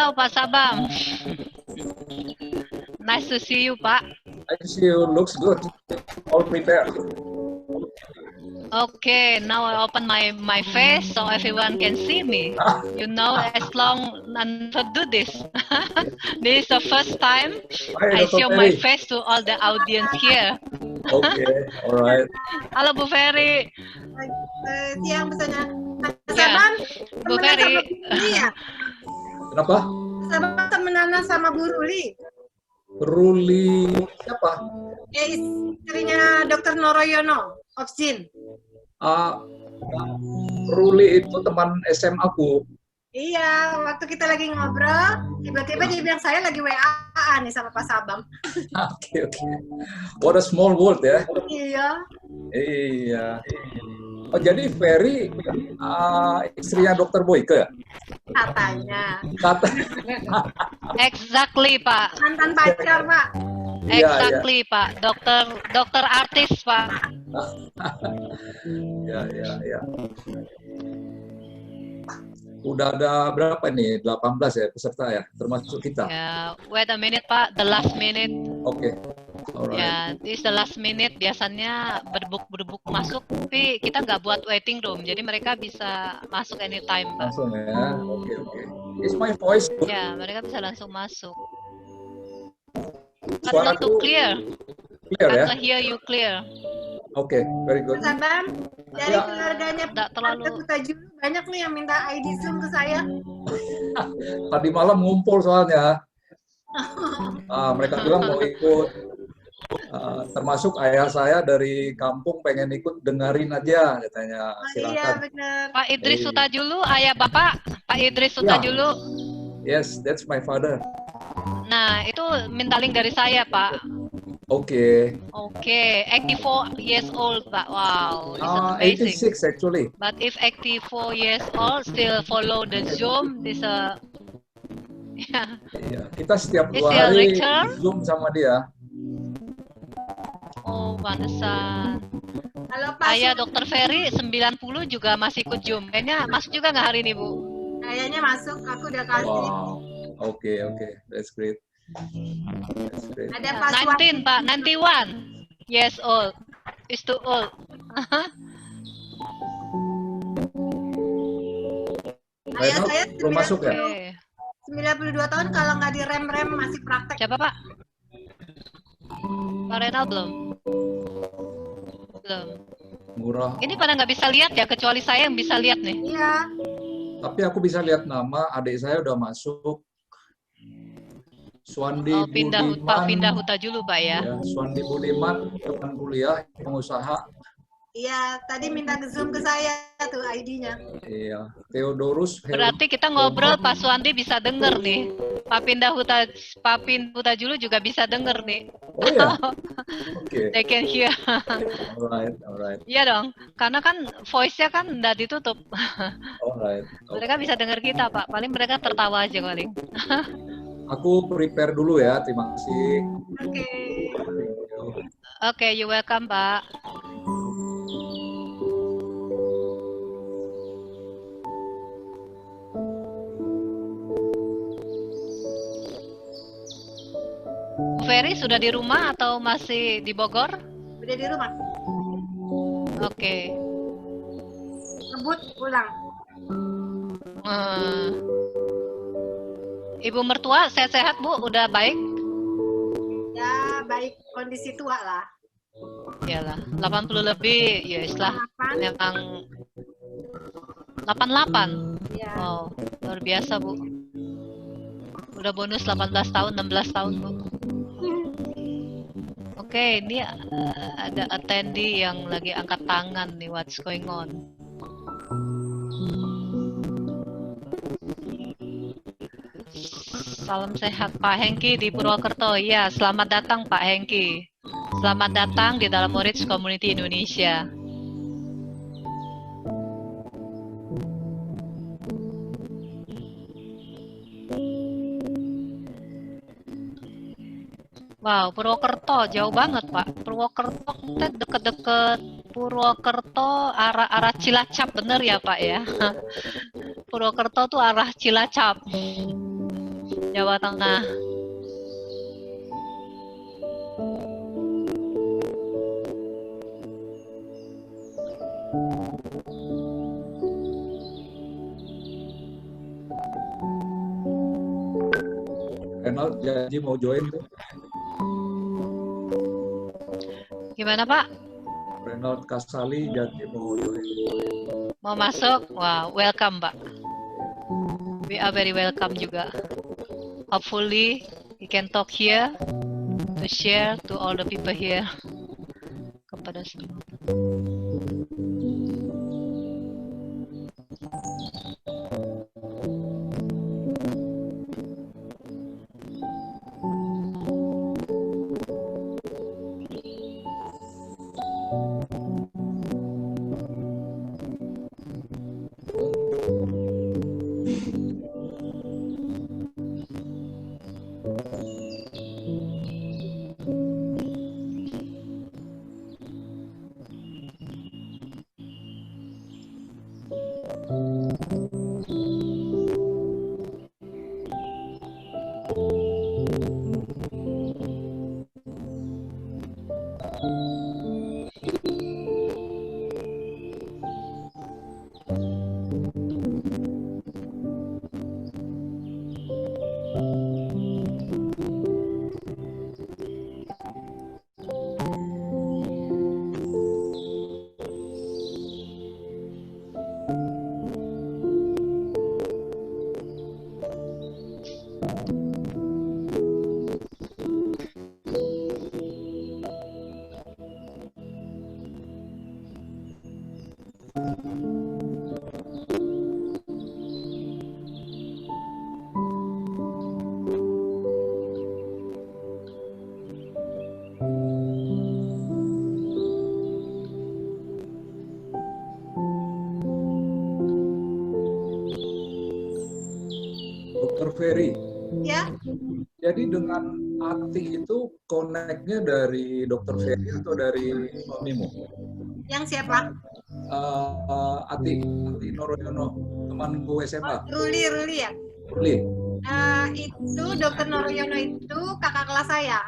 Halo Pak Sabam. Nice to see you, Pak. I see you looks good. All prepared. Okay, now I open my face so everyone can see me. You know, as long I never do this. This is the first time Hi, I Dr. show my Ferry. face to all the audience here. Okay, all right. Halo Bu Ferry. Siang pesannya. Ya, Sabam, Bu temenan Ferry. sama Bu Ruli ya? Kenapa? Sabam temenan sama Bu Ruli. Ruli siapa? Istrinya Dr. Noroyono, Opsin. Ruli itu teman SM aku. Iya, waktu kita lagi ngobrol, tiba-tiba dia bilang saya lagi WA-an nih sama Pak Sabam. Oke. What a small world ya. Iya. Iya. Oh, jadi Ferry istrinya Dr. Boyke ya? Katanya. Exactly, Pak. Mantan pacar, Pak. Exactly, Pak. Dokter artis, Pak. Ya. Udah ada berapa nih? 18 ya peserta ya, termasuk kita. Ya, wait a minute, Pak. The last minute. Oke. Alright. Ya, this the last minute. Biasanya berdebuk masuk, tapi kita nggak buat waiting room, jadi mereka bisa masuk anytime, Pak. Langsung ya. Oke. Is my voice good? Ya, mereka bisa langsung masuk. But Suara not too clear. clear ya? I can hear you clear. Oke, very good. Pak Sabam, dari Ya. keluarganya Nggak terlalu. Pak Julu banyak nih yang minta ID Zoom ke saya. Tadi malam ngumpul soalnya. Mereka bilang mau ikut. Termasuk ayah saya dari kampung pengen ikut dengerin aja katanya. Iya, Silakan. benar. Pak Idris Sutajulu, ayah Bapak, Pak Idris Sutajulu. Yes, that's my father. Nah, itu minta link dari saya, Pak. Oke. Oke, 84 years old, Pak. Wow, it's amazing. 86 actually. But if 84 years old still follow the Zoom, this yeah. Iya, kita setiap Is 2 he hari richer? Zoom sama dia. Oh, pantesan. Kalau Pak Ayah Dokter Ferry 90 juga masih ikut Zoom. Kayaknya masuk juga nggak hari ini, Bu? kayaknya masuk, aku udah kasih. Wow. Oke. That's great. Ada Pak 19, Pak. 91 years old. Is too old. Ayah Renal saya belum masuk ya? Oke. 92 tahun kalau nggak direm-rem masih praktek. Siapa, Pak? Pak Renal belum? Belum. Murah. Ini pada nggak bisa lihat ya, kecuali saya yang bisa lihat nih. Iya. Tapi aku bisa lihat nama adik saya udah masuk. Swandi Oh, pindah Budiman. Hutajulu, Pak ya. Ya, Swandi Budiman, teman kuliah, pengusaha. Iya, tadi minta ke Zoom ke saya tuh ID-nya. Iya, Theodorus. Berarti kita ngobrol Pak Suwandi bisa denger nih. Pak Hutajulu juga bisa denger nih. Oh ya, oke. They can hear. Alright. Iya dong, karena kan voice-nya kan udah ditutup. Alright. Mereka bisa denger kita, Pak. Paling mereka tertawa aja paling. Aku prepare dulu ya, terima kasih. Oke. Oke, you welcome, Pak. Bu Ferry sudah di rumah atau masih di Bogor? Udah di rumah. Oke. Ngebut pulang. Ibu mertua sehat-sehat, Bu? Udah baik? Ya, baik kondisi tua lah. Iyalah, 80 lebih, ya istilah 8. memang 88. Ya. Wow, luar biasa, Bu. Udah bonus 18 tahun, 16 tahun, Bu. Oke, ini ada attendee yang lagi angkat tangan nih, what's going on? Salam sehat Pak Hengki di Purwokerto. Ya, selamat datang Pak Hengki. Selamat datang di dalam Orits Community Indonesia. Wow, Purwokerto jauh banget Pak. Purwokerto kita deket-deket Purwokerto arah Cilacap, bener ya Pak ya? Purwokerto tuh arah Cilacap. Jawa Tengah. Renald janji mau join tuh. Gimana Pak? Renald Kasali janji mau join. Mau masuk? Wah, welcome Pak. We are very welcome juga. Hopefully, we can talk here to share to all the people here. Kepada semua. Dr. Ferry, Ya, jadi dengan Ati itu connect-nya dari Dr. Ferry atau dari suamimu? yang siapa? Ati Noroyono, temanku SMA. Ruli ya. Ruli. Itu Dokter Noroyono itu kakak kelas saya.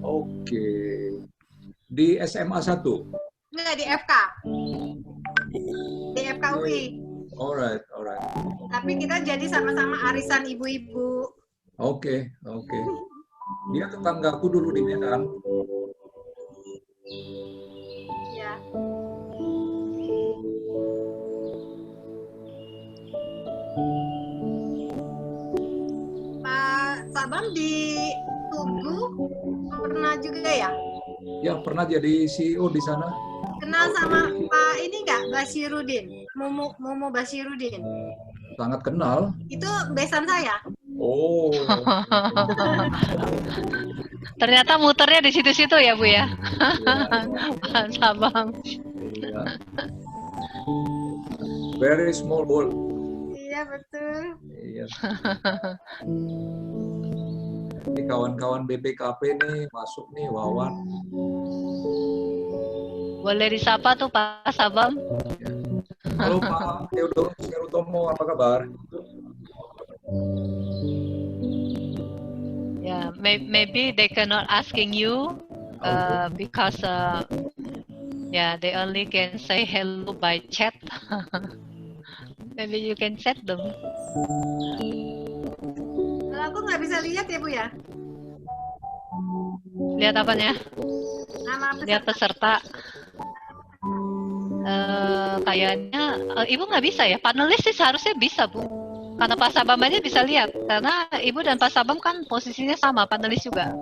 Oke. Di SMA 1? Enggak, di FK. Di FK UI. Alright. Tapi kita jadi sama-sama arisan ibu-ibu. Oke. Dia tetanggaku dulu di Medan. Ya. Pak Sabam di Tugu pernah juga ya? Ya, pernah jadi CEO di sana. Kenal sama Pak ini nggak? Basirudin, Momo Basirudin. Sangat kenal. Itu besan saya. Oh. Ternyata muternya di situ-situ ya Bu ya. Pak Sabam. Iya. Very small world. Iya betul. Iya. Ini kawan-kawan BPKP nih masuk nih, Wawan. Boleh disapa tuh Pak Sabam. Ya. Halo Pak Theodorus Herutomo, apa kabar? Yeah, maybe they cannot asking you because yeah, they only can say hello by chat. Maybe you can chat them. Kalau aku nggak bisa lihat ya Bu ya. Lihat apanya? Nama Lihat peserta. Kayaknya Ibu nggak bisa ya. Panelis sih seharusnya bisa Bu. Karena Pak Sabam aja bisa lihat. Karena Ibu dan Pak Sabam kan posisinya sama, panelis juga.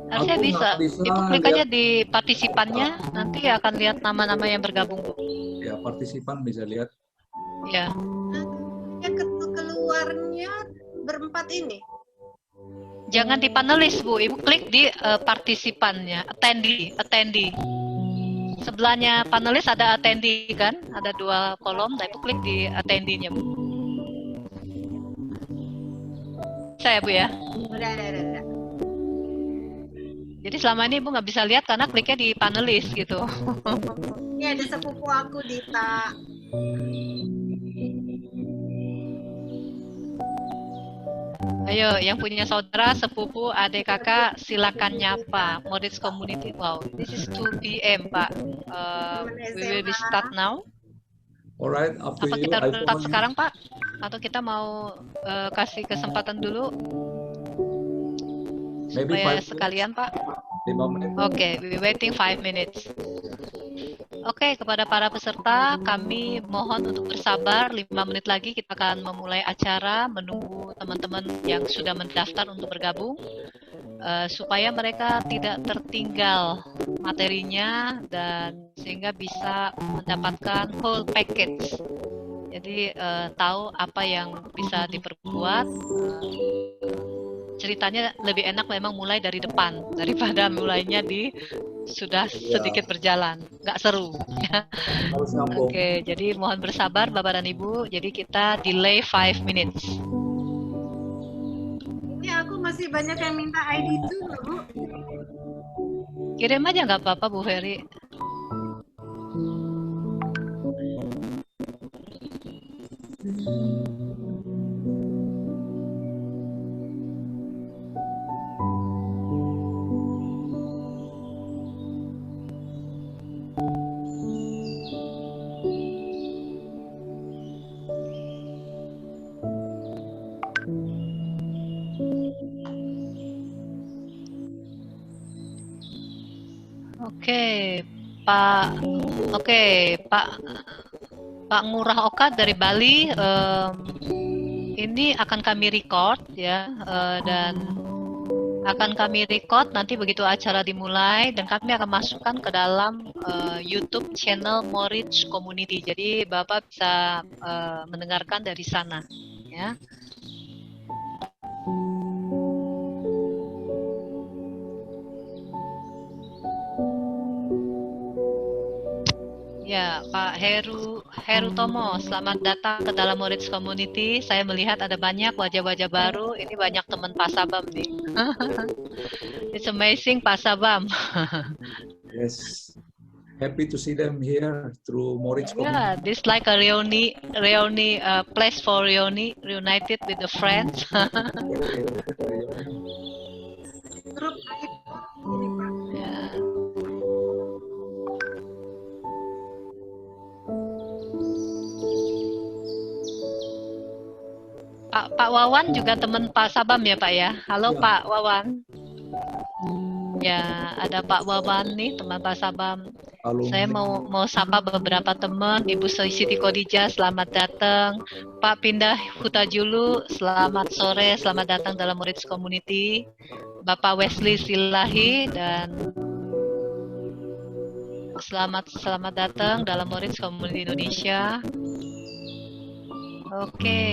Harusnya bisa. Ibu klik aja di partisipannya, nanti akan lihat nama-nama yang bergabung Bu. Ya, partisipan bisa lihat. Ya. yang keluarnya berempat ini. Jangan di panelis Bu, Ibu klik di partisipannya, attendee. Sebelahnya panelis ada attendee kan, ada 2 kolom, nah Ibu klik di attendee-nya Bu. Saya Bu ya. Udah. Jadi selama ini Ibu nggak bisa lihat karena kliknya di panelis gitu. Ini ada sepupu aku Dita. Ayo, yang punya saudara, sepupu, adik, kakak, silakan nyapa. Moritz Community. Wow, this is 2 p.m. Pak. We will be start now. Alright, up to Apa you. kita harus start iPhone. sekarang, Pak? Atau kita mau kasih kesempatan dulu Maybe supaya 5 minutes. sekalian, Pak? 5 menit. Oke, we waiting 5 minutes. Oke, kepada para peserta, kami mohon untuk bersabar. 5 menit lagi kita akan memulai acara, menunggu teman-teman yang sudah mendaftar untuk bergabung, supaya mereka tidak tertinggal materinya dan sehingga bisa mendapatkan whole package. Jadi tahu apa yang bisa diperbuat. Ceritanya lebih enak memang mulai dari depan daripada mulainya di sudah sedikit berjalan, nggak seru. Harus nyambung. Oke, jadi mohon bersabar Bapak dan Ibu. Jadi kita delay 5 minutes. Ini aku masih banyak yang minta ID itu loh, Bu. Kirim aja nggak apa-apa Bu Ferry. Pak Ngurah Oka dari Bali, ini akan kami record ya, dan akan kami record nanti begitu acara dimulai, dan kami akan masukkan ke dalam YouTube channel Moritz Community. Jadi Bapak bisa mendengarkan dari sana ya. Ya, Pak Heru Tomo, selamat datang ke dalam Moritz Community. Saya melihat ada banyak wajah-wajah baru. Ini banyak teman Pak Sabam nih. It's amazing Pak Sabam. Yes. Happy to see them here through Moritz Community. Yeah, this like a place for reunited with the friends. Grup ini, Pak. Yeah. Pak Wawan juga teman Pak Sabam ya Pak ya. Halo Ya. Pak Wawan. Ya, ada Pak Wawan nih teman Pak Sabam. Alumni. Saya mau sapa beberapa teman. Ibu Siti Khadijah, selamat datang. Pak Pindah Hutajulu, selamat sore, selamat datang dalam Moritz Community. Bapak Wesley Silahi dan selamat datang dalam Moritz Community Indonesia. Oke,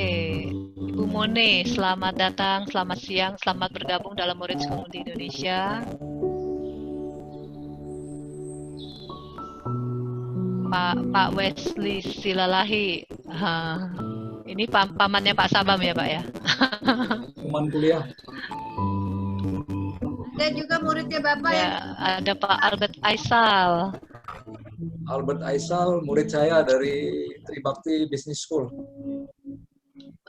Ibu Mone, selamat datang, selamat siang, selamat bergabung dalam Moritz Community Indonesia. Pak Wesley Silalahi, ini pamannya Pak Sabam ya Pak ya? Teman kuliah. Ada juga muridnya Bapak Ya, yang ada Pak Albert Aisal. Albert Aisal, murid saya dari Tribakti Business School.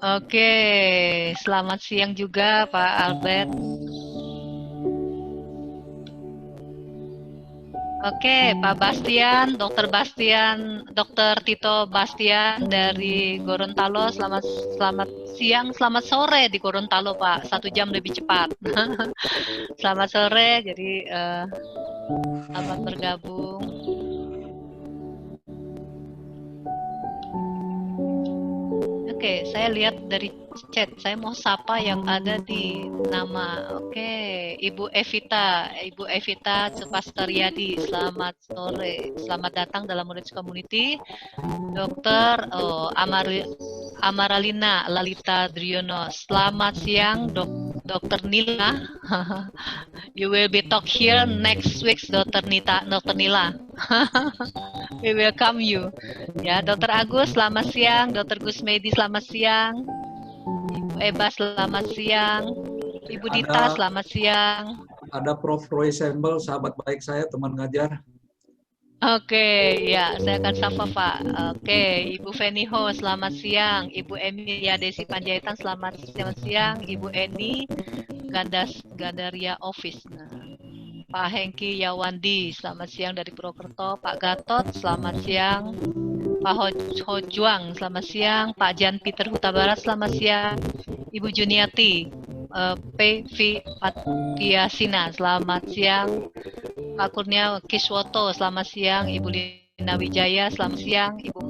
Oke, selamat siang juga Pak Albert. Oke, Pak Bastian, Dr. Tito Bastian dari Gorontalo. Selamat siang, selamat sore di Gorontalo Pak. 1 jam lebih cepat. Selamat sore, jadi selamat bergabung. Oke, saya lihat dari chat. Saya mau sapa yang ada di nama. Oke, Ibu Evita Cepastariadi. Selamat sore. Selamat datang dalam Moritz Community. Dr. Amaralina Lalita Driono. Selamat siang, Dr. Nila. You will be talk here next week, Dr. Nila. We welcome you. Ya, Dr. Agus, selamat siang. Dr. Gusmedi, selamat siang. Ibu Eba, selamat siang. Ibu Dita, selamat siang. Ada Prof. Roy Sembel, sahabat baik saya, teman ngajar. Oke, ya, saya akan sapa Pak. Oke, Ibu Feni Ho, selamat siang. Ibu Emilia Desi Panjaitan, selamat siang. Ibu Eni Gandaria Office. Nah, Pak Hengki Yawandi, selamat siang dari Purwokerto. Pak Gatot, selamat siang. Pak Ho Juang, selamat siang. Pak Jan Peter Huta Barat, selamat siang. Ibu Juniati, PV Patiasina, selamat siang. Pak Kurnia Kiswoto, selamat siang. Ibu Lina Wijaya, selamat siang. Ibu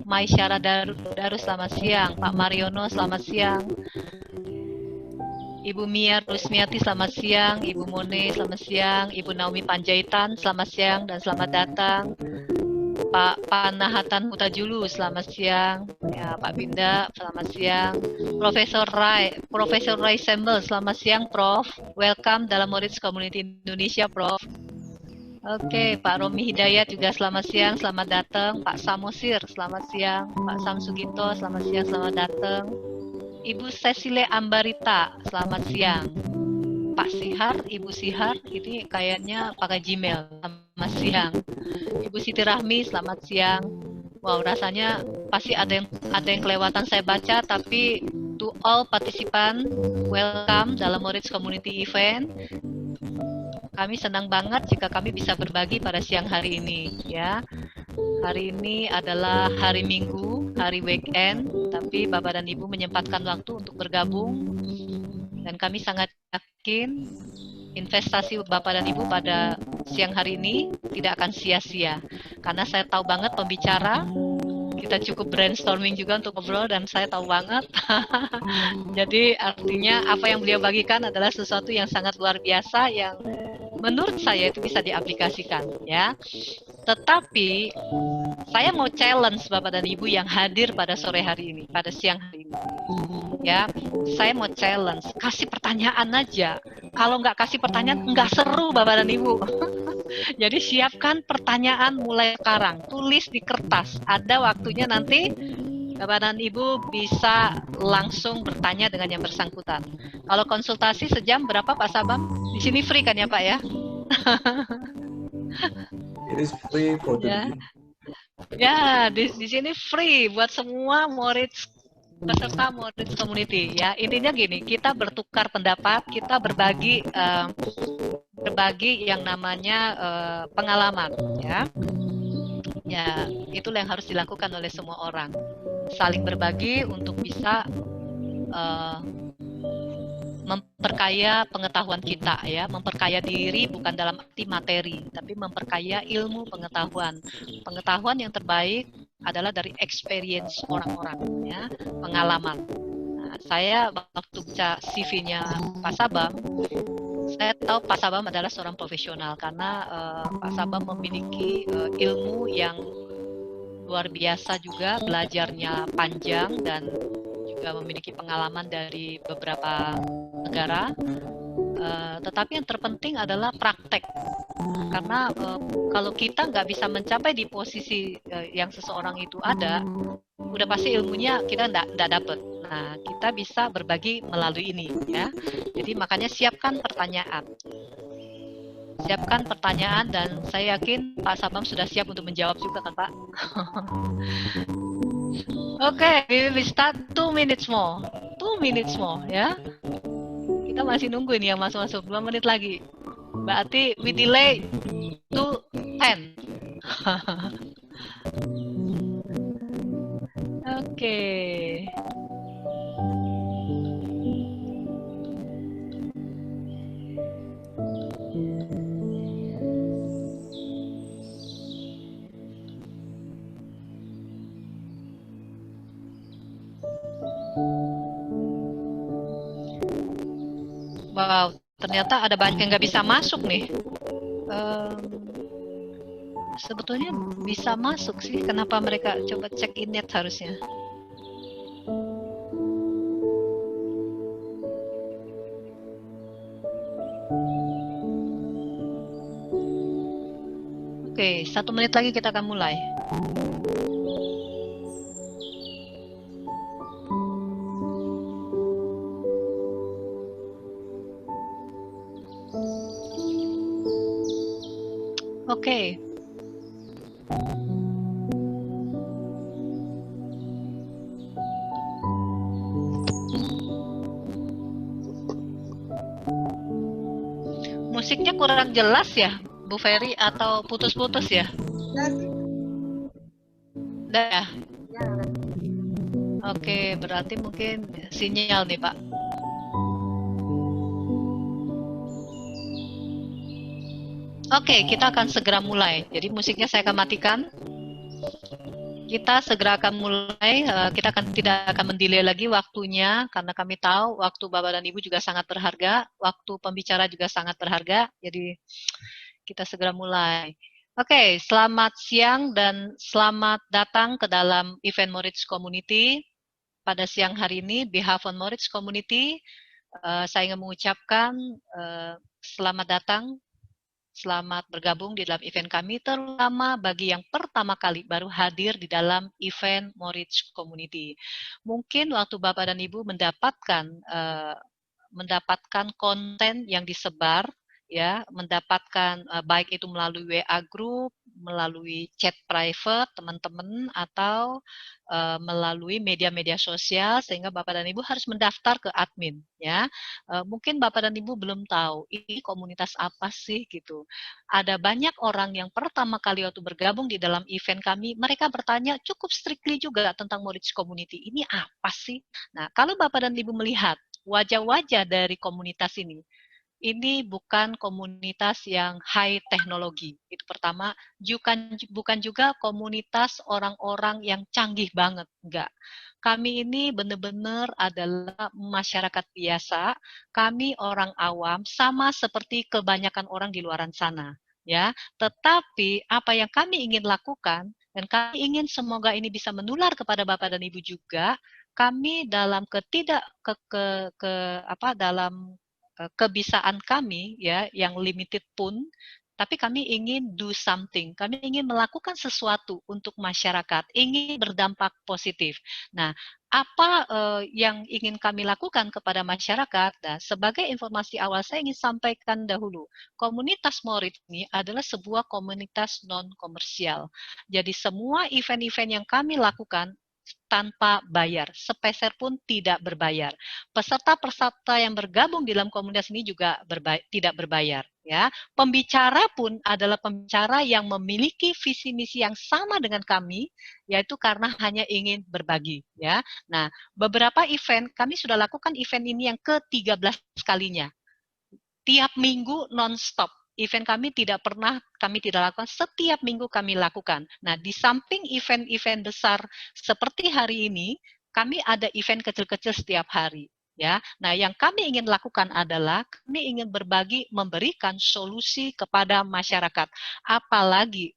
Maisyara Daru, selamat siang. Pak Mariono, selamat siang. Ibu Mia Rusmiati, selamat siang. Ibu Mone, selamat siang. Ibu Naomi Panjaitan, selamat siang dan selamat datang. Pak Panahatan Hutajulu, selamat siang. Ya, Pak Binda, selamat siang. Profesor Ray Sembel, selamat siang, Prof. Welcome dalam Moritz Community Indonesia, Prof. Oke, Pak Romi Hidayat juga selamat siang, selamat datang. Pak Samosir, selamat siang. Pak Samsugito, selamat siang, selamat datang. Ibu Cecile Ambarita, selamat siang. Pak Sihar, Ibu Sihar, ini kayaknya pakai Gmail, selamat siang. Ibu Siti Rahmi, selamat siang. Wow, rasanya pasti ada yang kelewatan saya baca, tapi to all participant, welcome dalam Moritz Community Event. Kami senang banget jika kami bisa berbagi pada siang hari ini, ya. Hari ini adalah hari Minggu, hari weekend, tapi Bapak dan Ibu menyempatkan waktu untuk bergabung, dan kami sangat yakin investasi Bapak dan Ibu pada siang hari ini tidak akan sia-sia, karena saya tahu banget pembicara, kita cukup brainstorming juga untuk ngobrol, dan saya tahu banget. Jadi artinya apa yang beliau bagikan adalah sesuatu yang sangat luar biasa, yang menurut saya itu bisa diaplikasikan, ya. Tetapi saya mau challenge Bapak dan Ibu yang hadir pada sore hari ini, pada siang hari ini. Ya, saya mau challenge, kasih pertanyaan aja. Kalau nggak kasih pertanyaan, nggak seru Bapak dan Ibu. Jadi siapkan pertanyaan mulai sekarang, tulis di kertas. Ada waktunya nanti Bapak dan Ibu bisa langsung bertanya dengan yang bersangkutan. Kalau konsultasi sejam berapa Pak Sabam? Di sini free kan ya Pak ya? It is free for Ya. the Ya, di sini free buat semua Moritz peserta Moritz Community, ya. Intinya gini, kita bertukar pendapat, kita berbagi yang namanya pengalaman, ya. Ya, itulah yang harus dilakukan oleh semua orang. Saling berbagi untuk bisa memperkaya pengetahuan kita, ya, memperkaya diri bukan dalam arti materi, tapi memperkaya ilmu pengetahuan. Pengetahuan yang terbaik adalah dari experience orang-orang, ya, pengalaman. Nah, saya waktu baca CV-nya Pak Sabam, saya tahu Pak Sabam adalah seorang profesional karena Pak Sabam memiliki ilmu yang luar biasa juga, belajarnya panjang dan juga memiliki pengalaman dari beberapa negara, tetapi yang terpenting adalah praktek, karena kalau kita nggak bisa mencapai di posisi yang seseorang itu ada, udah pasti ilmunya kita nggak dapet. Nah, kita bisa berbagi melalui ini, ya. Jadi makanya siapkan pertanyaan, dan saya yakin Pak Sabam sudah siap untuk menjawab juga kan Pak? Oke, we will start 2 minutes more. 2 minutes more, ya. Kita masih nunggu ini yang masuk-masuk. 2 menit lagi. Berarti we delay to 10. Oke. Wow, ternyata ada banyak yang nggak bisa masuk nih. Sebetulnya bisa masuk sih. Kenapa mereka coba cek in net harusnya? Oke, 1 menit lagi kita akan mulai. Oke. Musiknya kurang jelas ya, Bu Ferry, atau putus-putus ya? Udah sih. Udah ya? Ya, udah. Oke, berarti mungkin sinyal nih, Pak. Oke, kita akan segera mulai. Jadi musiknya saya akan matikan. Kita segera akan mulai. Kita tidak akan mendelay lagi waktunya, karena kami tahu waktu Bapak dan Ibu juga sangat berharga, waktu pembicara juga sangat berharga. Jadi kita segera mulai. Oke, selamat siang dan selamat datang ke dalam event Moritz Community. Pada siang hari ini, behalf on Moritz Community, saya ingin mengucapkan selamat datang. Selamat bergabung di dalam event kami, terutama bagi yang pertama kali baru hadir di dalam event Moritz Community. Mungkin waktu Bapak dan Ibu mendapatkan konten yang disebar, ya, mendapatkan baik itu melalui WA group, melalui chat private teman-teman, atau melalui media-media sosial, sehingga Bapak dan Ibu harus mendaftar ke admin, ya. Mungkin Bapak dan Ibu belum tahu ini komunitas apa sih gitu. Ada banyak orang yang pertama kali waktu bergabung di dalam event kami, mereka bertanya cukup strictly juga tentang Moritz Community. Ini apa sih? Nah, kalau Bapak dan Ibu melihat wajah-wajah dari komunitas ini bukan komunitas yang high teknologi. Itu pertama, bukan juga komunitas orang-orang yang canggih banget, enggak. Kami ini benar-benar adalah masyarakat biasa, kami orang awam, sama seperti kebanyakan orang di luar sana, ya. Tetapi apa yang kami ingin lakukan, dan kami ingin semoga ini bisa menular kepada Bapak dan Ibu juga, kami dalam dalam kebisaan kami, ya, yang limited pun, tapi kami ingin do something, kami ingin melakukan sesuatu untuk masyarakat, ingin berdampak positif. Nah, apa yang ingin kami lakukan kepada masyarakat? Nah, sebagai informasi awal saya ingin sampaikan dahulu, komunitas Moritz ini adalah sebuah komunitas non-komersial. Jadi semua event-event yang kami lakukan tanpa bayar, sepeser pun tidak berbayar. Peserta-peserta yang bergabung di dalam komunitas ini juga tidak berbayar, ya. Pembicara pun adalah pembicara yang memiliki visi misi yang sama dengan kami, yaitu karena hanya ingin berbagi, ya. Nah, beberapa event kami sudah lakukan event ini yang ke-13 kalinya. Tiap minggu non-stop. Event kami tidak lakukan, setiap minggu kami lakukan. Nah, di samping event-event besar seperti hari ini, kami ada event kecil-kecil setiap hari. Ya, nah yang kami ingin lakukan adalah kami ingin berbagi, memberikan solusi kepada masyarakat. Apalagi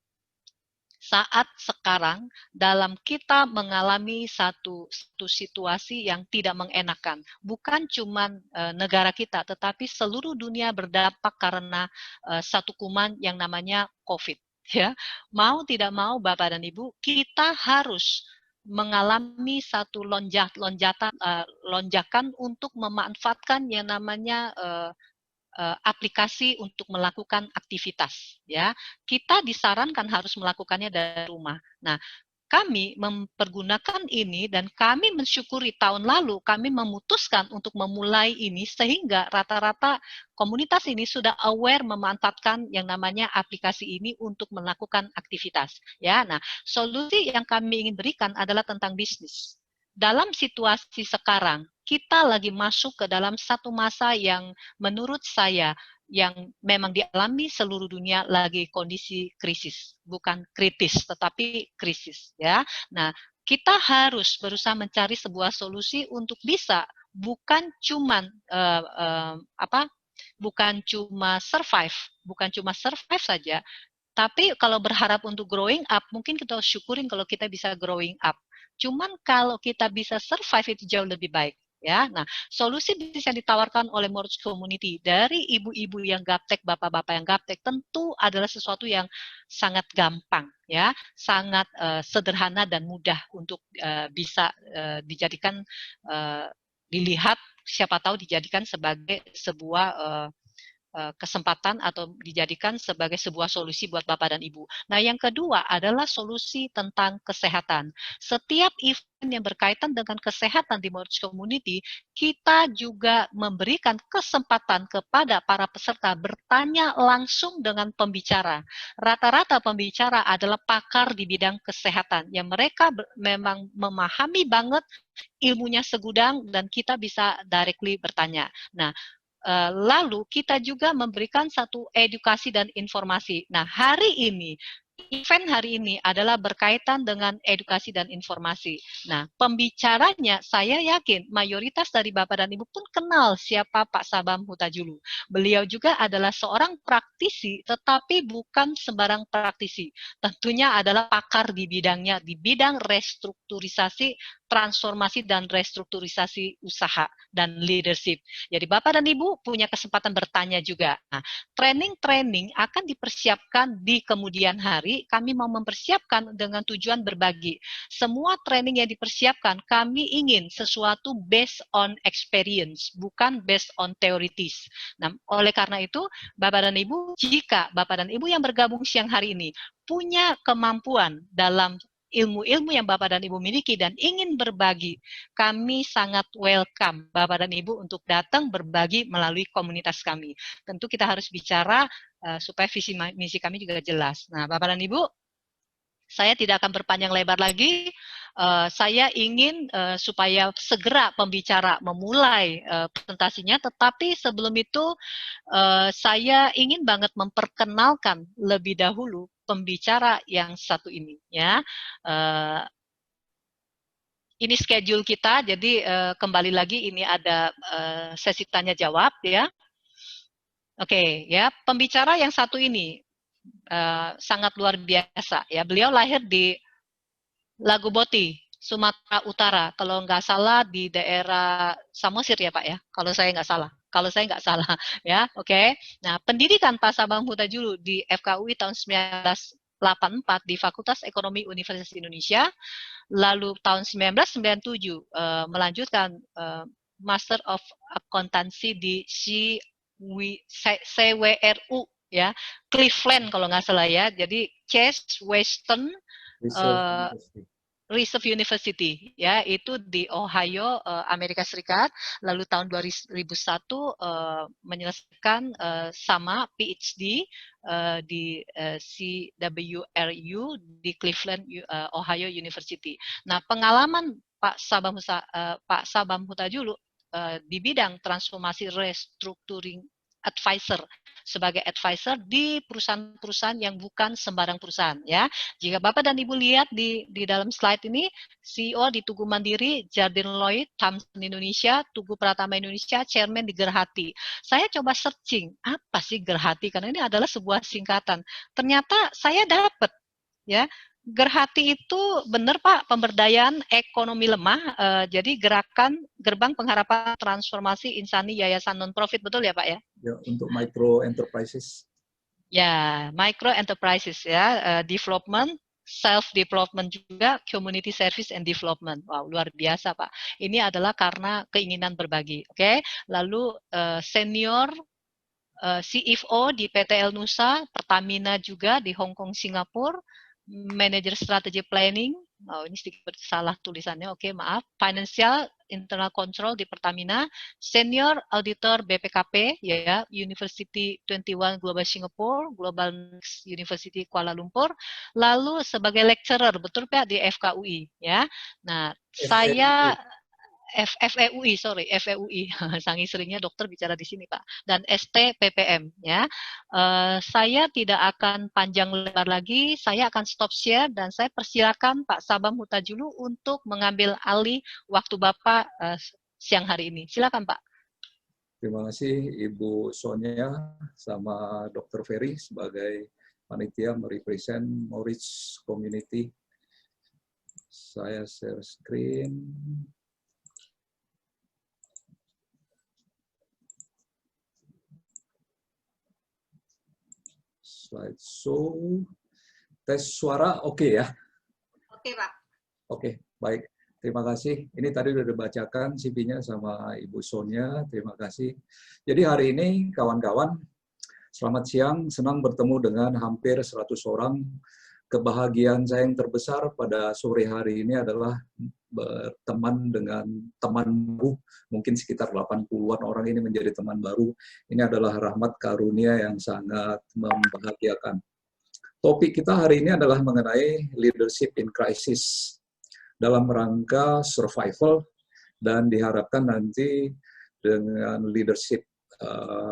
saat sekarang dalam kita mengalami satu situasi yang tidak mengenakan. Bukan cuma negara kita, tetapi seluruh dunia berdampak karena satu kuman yang namanya COVID. Ya, mau tidak mau Bapak dan Ibu, kita harus mengalami satu lonjakan untuk memanfaatkan yang namanya aplikasi untuk melakukan aktivitas, ya. Kita disarankan harus melakukannya dari rumah. Nah, kami mempergunakan ini dan kami mensyukuri tahun lalu kami memutuskan untuk memulai ini sehingga rata-rata komunitas ini sudah aware memanfaatkan yang namanya aplikasi ini untuk melakukan aktivitas, ya. Nah, solusi yang kami ingin berikan adalah tentang bisnis. Dalam situasi sekarang, kita lagi masuk ke dalam satu masa yang menurut saya yang memang dialami seluruh dunia lagi kondisi krisis, bukan kritis tetapi krisis, ya. Nah, kita harus berusaha mencari sebuah solusi untuk bisa bukan cuma survive saja, tapi kalau berharap untuk growing up, mungkin kita syukurin kalau kita bisa growing up. Cuman kalau kita bisa survive itu jauh lebih baik. Ya, nah solusi bisnis yang ditawarkan oleh Moritz Community dari ibu-ibu yang gaptek, bapak-bapak yang gaptek, tentu adalah sesuatu yang sangat gampang, ya, sangat sederhana dan mudah untuk bisa dijadikan, dilihat, siapa tahu dijadikan sebagai sebuah kesempatan atau dijadikan sebagai sebuah solusi buat Bapak dan Ibu. Nah, yang kedua adalah solusi tentang kesehatan. Setiap event yang berkaitan dengan kesehatan di Mortgage Community, kita juga memberikan kesempatan kepada para peserta bertanya langsung dengan pembicara. Rata-rata pembicara adalah pakar di bidang kesehatan, yang mereka memang memahami banget ilmunya segudang dan kita bisa directly bertanya. Nah, lalu kita juga memberikan satu edukasi dan informasi. Nah, event hari ini adalah berkaitan dengan edukasi dan informasi. Nah, pembicaranya saya yakin mayoritas dari Bapak dan Ibu pun kenal siapa Pak Sabam Hutajulu. Beliau juga adalah seorang praktisi, tetapi bukan sembarang praktisi. Tentunya adalah pakar di bidangnya, di bidang restrukturisasi, transformasi dan restrukturisasi usaha dan leadership. Jadi Bapak dan Ibu punya kesempatan bertanya juga. Nah, training-training akan dipersiapkan di kemudian hari. Kami mau mempersiapkan dengan tujuan berbagi. Semua training yang dipersiapkan, kami ingin sesuatu based on experience, bukan based on theoritis. Nah, oleh karena itu, Bapak dan Ibu, jika Bapak dan Ibu yang bergabung siang hari ini punya kemampuan dalam ilmu-ilmu yang Bapak dan Ibu miliki dan ingin berbagi, kami sangat welcome Bapak dan Ibu untuk datang berbagi melalui komunitas kami. Tentu kita harus bicara supaya visi misi kami juga jelas. Nah, Bapak dan Ibu, saya tidak akan berpanjang lebar lagi. Saya ingin supaya segera pembicara memulai presentasinya, tetapi sebelum itu saya ingin banget memperkenalkan lebih dahulu pembicara yang satu ini, ya. Ini schedule kita, jadi kembali lagi ini ada sesi tanya jawab, ya. Oke, ya, pembicara yang satu ini sangat luar biasa, ya. Beliau lahir di Laguboti, Sumatera Utara, kalau nggak salah di daerah Samosir ya Pak ya, kalau saya nggak salah. Kalau saya nggak salah, ya, oke. Nah, pendidikan Pak Sabam Hutajulu di FKUI tahun 1984 di Fakultas Ekonomi Universitas Indonesia, lalu tahun 1997 melanjutkan Master of Accountancy di CWRU, ya, Cleveland kalau nggak salah ya, jadi Chase Western Reserve University, ya, itu di Ohio, Amerika Serikat. Lalu tahun 2001 menyelesaikan sama PhD di CWRU di Cleveland, Ohio University. Nah, pengalaman Pak Sabam Hutajulu di bidang transformasi restructuring advisor, sebagai advisor di perusahaan-perusahaan yang bukan sembarang perusahaan, ya. Jika Bapak dan Ibu lihat di dalam slide ini, CEO di Tugu Mandiri, Jardine Lloyd, Thomson Indonesia, Tugu Pratama Indonesia, Chairman di Gerhati. Saya coba searching, apa sih Gerhati? Karena ini adalah sebuah singkatan. Ternyata saya dapat, ya. Gerhati itu benar Pak, pemberdayaan ekonomi lemah, jadi gerakan Gerbang Pengharapan Transformasi Insani Yayasan Non-Profit, betul ya Pak ya? Ya, untuk micro enterprises. Ya, micro enterprises ya, development, self-development juga, community service and development. Wow, luar biasa Pak. Ini adalah karena keinginan berbagi, oke? Lalu senior CFO di PT El Nusa, Pertamina juga di Hong Kong, Singapura, manager strategy planning, oh ini sedikit salah tulisannya, oke maaf, financial internal control di Pertamina, senior auditor BPKP, ya, University 21 Global Singapore, Global University Kuala Lumpur, lalu sebagai lecturer, betul Pak, di FKUI, ya. Nah, saya FEUI, sangi seringnya dokter bicara di sini Pak, dan STPPM, ya. Saya tidak akan panjang lebar lagi, saya akan stop share dan saya persilakan Pak Sabam Hutajulu untuk mengambil alih waktu Bapak siang hari ini. Silakan Pak. Terima kasih Ibu Sonia sama Dr. Ferry sebagai panitia merepresent Mortgage Community. Saya share screen. Slideshow, tes suara oke ya? Oke Pak. Oke, baik. Terima kasih. Ini tadi sudah dibacakan CV-nya sama Ibu Sonia. Terima kasih. Jadi hari ini kawan-kawan, Selamat siang, senang bertemu dengan hampir 100 orang. Kebahagiaan saya yang terbesar pada sore hari ini adalah berteman dengan teman baru, mungkin sekitar 80-an orang ini menjadi teman baru. Ini adalah rahmat karunia yang sangat membahagiakan. Topik kita hari ini adalah mengenai leadership in crisis dalam rangka survival, dan diharapkan nanti dengan leadership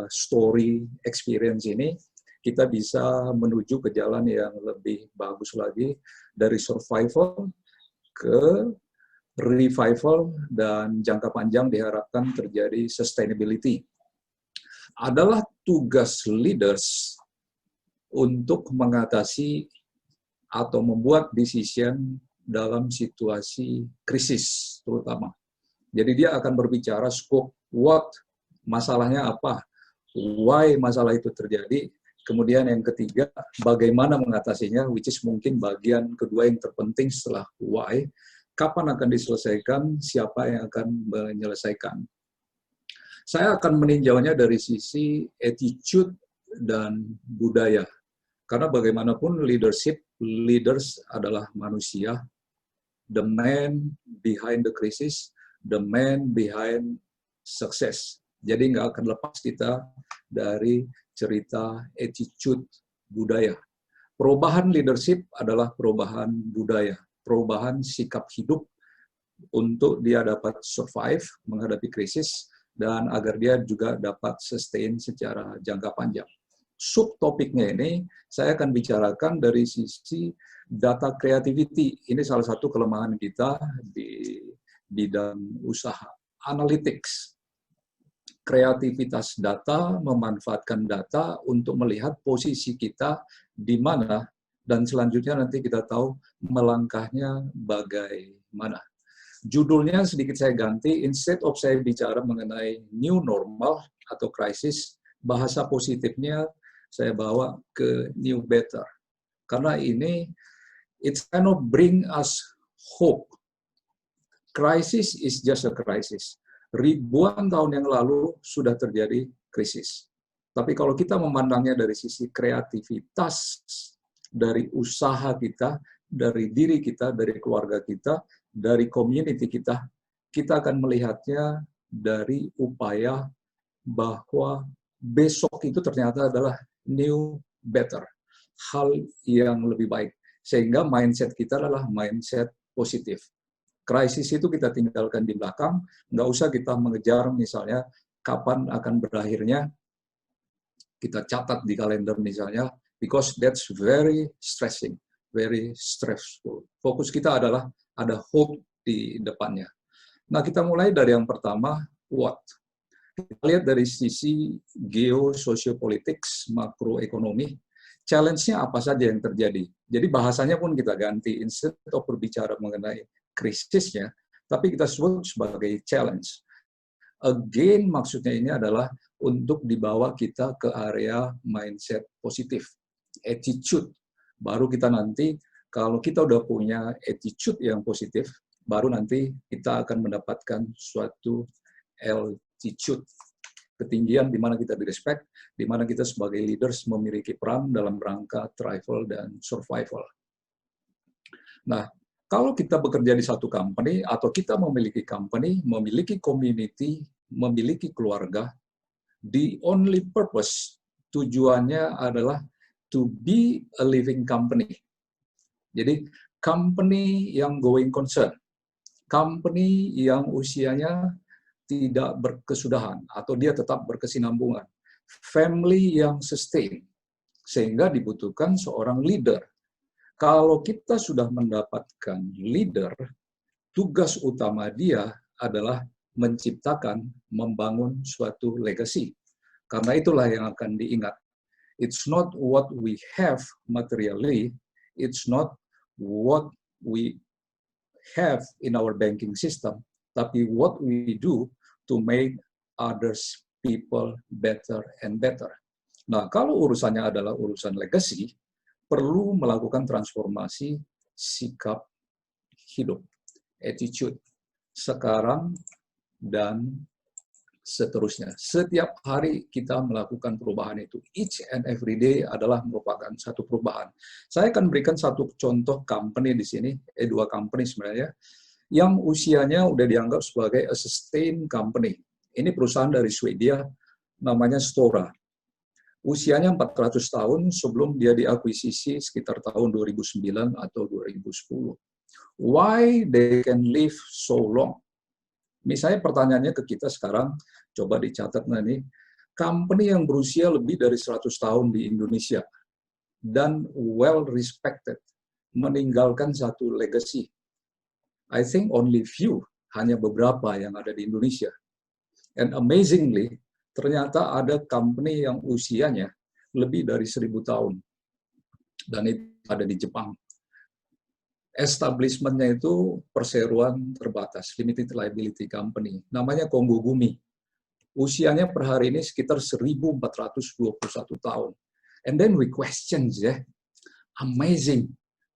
story experience ini kita bisa menuju ke jalan yang lebih bagus lagi, dari survival ke revival, dan jangka panjang diharapkan terjadi sustainability. Adalah tugas leaders untuk mengatasi atau membuat decision dalam situasi krisis terutama. Jadi dia akan berbicara scope, what, masalahnya apa, why masalah itu terjadi, kemudian yang ketiga, bagaimana mengatasinya, which is mungkin bagian kedua yang terpenting setelah why, kapan akan diselesaikan, siapa yang akan menyelesaikan. Saya akan meninjaunya dari sisi attitude dan budaya. Karena bagaimanapun leaders adalah manusia, the man behind the crisis, the man behind success. Jadi nggak akan lepas kita dari cerita attitude budaya. Perubahan leadership adalah perubahan budaya, perubahan sikap hidup untuk dia dapat survive menghadapi krisis, dan agar dia juga dapat sustain secara jangka panjang. Subtopiknya ini saya akan bicarakan dari sisi data creativity. Ini salah satu kelemahan kita di bidang usaha. Analytics, kreativitas data, memanfaatkan data untuk melihat posisi kita di mana, dan selanjutnya nanti kita tahu melangkahnya bagaimana. Judulnya sedikit saya ganti, instead of saya bicara mengenai new normal atau krisis, bahasa positifnya saya bawa ke new better. Karena ini, it's kind of bring us hope. Crisis is just a crisis. Ribuan tahun yang lalu sudah terjadi krisis. Tapi kalau kita memandangnya dari sisi kreativitas, dari usaha kita, dari diri kita, dari keluarga kita, dari community kita, kita akan melihatnya dari upaya bahwa besok itu ternyata adalah new better, hal yang lebih baik. Sehingga mindset kita adalah mindset positif. Krisis itu kita tinggalkan di belakang, nggak usah kita mengejar misalnya kapan akan berakhirnya, kita catat di kalender misalnya, because that's very stressing, very stressful. Fokus kita adalah ada hope di depannya. Nah, kita mulai dari yang pertama, what? Kita lihat dari sisi geosociopolitics, makroekonomi, challenge-nya apa saja yang terjadi. Jadi bahasanya pun kita ganti, instead of berbicara mengenai krisisnya, tapi kita sebut sebagai challenge. Again, maksudnya ini adalah untuk dibawa kita ke area mindset positif, attitude. Baru kita nanti, kalau kita udah punya attitude yang positif, baru nanti kita akan mendapatkan suatu altitude, ketinggian di mana kita di-respect, di mana kita sebagai leaders memiliki peran dalam rangka thrival dan survival. Nah, kalau kita bekerja di satu company, atau kita memiliki company, memiliki community, memiliki keluarga, the only purpose, tujuannya adalah to be a living company. Jadi, company yang going concern, company yang usianya tidak berkesudahan, atau dia tetap berkesinambungan, family yang sustain, sehingga dibutuhkan seorang leader. Kalau kita sudah mendapatkan leader, tugas utama dia adalah menciptakan, membangun suatu legacy. Karena itulah yang akan diingat. It's not what we have materially, it's not what we have in our banking system, tapi what we do to make others people better and better. Nah, kalau urusannya adalah urusan legacy, perlu melakukan transformasi sikap hidup, attitude, sekarang dan seterusnya. Setiap hari kita melakukan perubahan itu. Each and every day adalah merupakan satu perubahan. Saya akan berikan satu contoh company di sini, dua company sebenarnya, yang usianya udah dianggap sebagai a sustained company. Ini perusahaan dari Swedia, namanya Stora. Usianya 400 tahun sebelum dia diakuisisi sekitar tahun 2009 atau 2010. Why they can live so long? Misalnya pertanyaannya ke kita sekarang, coba dicatat nih, company yang berusia lebih dari 100 tahun di Indonesia dan well respected, meninggalkan satu legacy. I think only few, hanya beberapa yang ada di Indonesia. And amazingly, ternyata ada company yang usianya lebih dari 1000 tahun. Dan itu ada di Jepang. Establishment-nya itu perseroan terbatas, limited liability company. Namanya Konggo Gumi. Usianya per hari ini sekitar 1421 tahun. And then we questions ya, amazing.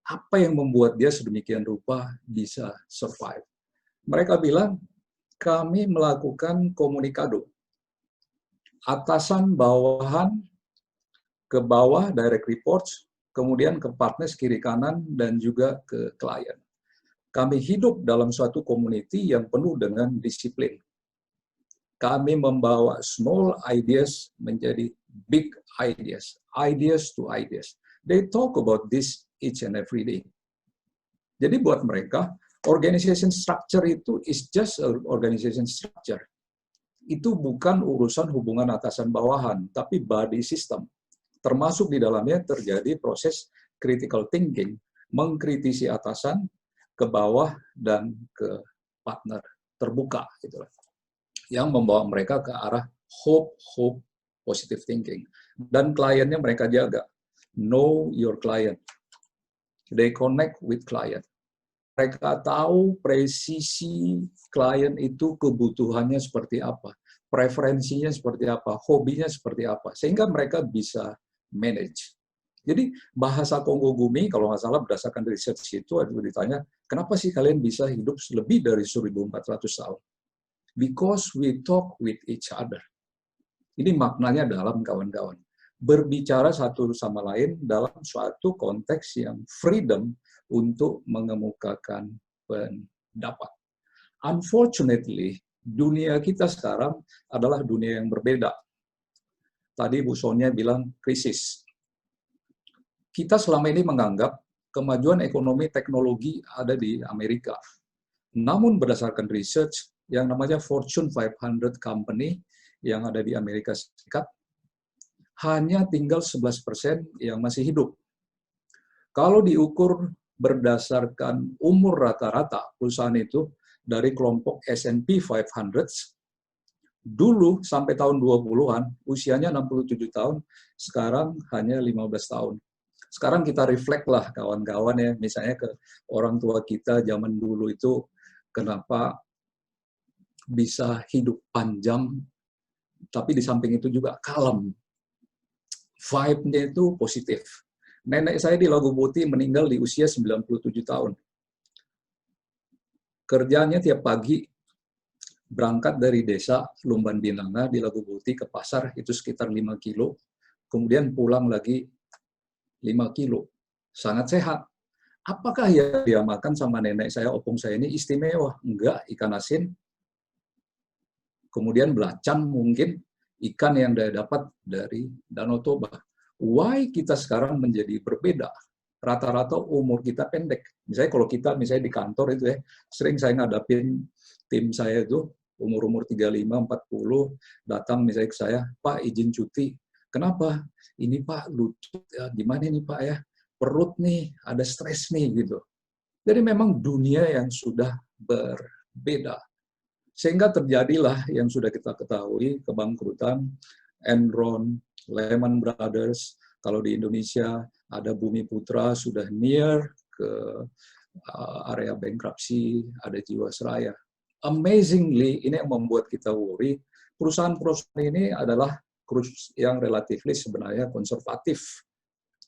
Apa yang membuat dia sedemikian rupa bisa survive? Mereka bilang, kami melakukan komunikado. Atasan bawahan ke bawah, direct reports, kemudian ke partners kiri kanan, dan juga ke klien. Kami hidup dalam suatu community yang penuh dengan disiplin. Kami membawa small ideas menjadi big ideas, ideas to ideas. They talk about this each and every day. Jadi buat mereka, organization structure itu is just an organization structure. Itu bukan urusan hubungan atasan bawahan, tapi body system. Termasuk di dalamnya terjadi proses critical thinking, mengkritisi atasan ke bawah dan ke partner, terbuka gitu, yang membawa mereka ke arah hope, positive thinking. Dan kliennya mereka jaga. Know your client. They connect with client. Mereka tahu presisi klien itu kebutuhannya seperti apa, preferensinya seperti apa, hobinya seperti apa, sehingga mereka bisa manage. Jadi bahasa Konggo Gumi, kalau nggak salah berdasarkan research itu, ada ditanya, kenapa sih kalian bisa hidup lebih dari 1400 tahun? Because we talk with each other. Ini maknanya dalam kawan-kawan. Berbicara satu sama lain dalam suatu konteks yang freedom untuk mengemukakan pendapat. Unfortunately, dunia kita sekarang adalah dunia yang berbeda. Tadi Bu Sonia bilang krisis. Kita selama ini menganggap kemajuan ekonomi teknologi ada di Amerika. Namun berdasarkan research yang namanya Fortune 500 Company yang ada di Amerika Serikat, hanya tinggal 11% yang masih hidup. Kalau diukur berdasarkan umur rata-rata perusahaan itu dari kelompok S&P 500, dulu sampai tahun 20-an, usianya 67 tahun, sekarang hanya 15 tahun. Sekarang kita reflect lah kawan-kawan ya, misalnya ke orang tua kita zaman dulu itu, kenapa bisa hidup panjang, tapi di samping itu juga kalem. Vibe-nya itu positif. Nenek saya di Lagu Putih meninggal di usia 97 tahun. Kerjanya tiap pagi berangkat dari desa Lumban Binanga di Lagu Putih ke pasar, itu sekitar 5 kilo. Kemudian pulang lagi 5 kilo. Sangat sehat. Apakah yang dia makan sama nenek saya, opung saya ini istimewa? Enggak, ikan asin. Kemudian belacan mungkin, ikan yang dia dapat dari Danau Toba. Why kita sekarang menjadi berbeda? Rata-rata umur kita pendek. Misalnya kalau kita misalnya di kantor itu ya, sering saya ngadapin tim saya itu, umur-umur 35, 40, datang misalnya ke saya, Pak izin cuti. Kenapa? Ini Pak lutut, ya, gimana nih Pak ya? Perut nih, ada stres nih gitu. Jadi memang dunia yang sudah berbeda. Sehingga terjadilah yang sudah kita ketahui, kebangkrutan Enron, Lehman Brothers, kalau di Indonesia ada Bumi Putra sudah near ke area bankruptcy, ada Jiwasraya. Amazingly, ini yang membuat kita worry, perusahaan-perusahaan ini adalah yang relatif sebenarnya konservatif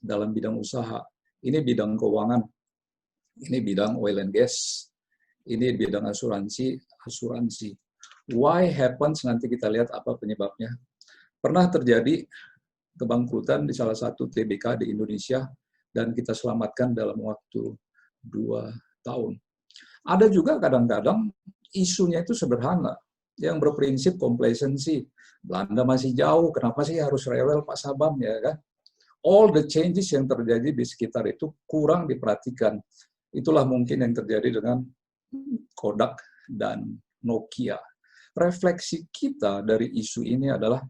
dalam bidang usaha. Ini bidang keuangan, ini bidang oil and gas, ini bidang asuransi. Why happens, nanti kita lihat apa penyebabnya. Pernah terjadi kebangkrutan di salah satu TBK di Indonesia, dan kita selamatkan dalam waktu 2 tahun. Ada juga kadang-kadang isunya itu sederhana, yang berprinsip complacency. Belanda masih jauh, kenapa sih harus rewel Pak Sabam, ya kan? All the changes yang terjadi di sekitar itu kurang diperhatikan. Itulah mungkin yang terjadi dengan Kodak dan Nokia. Refleksi kita dari isu ini adalah,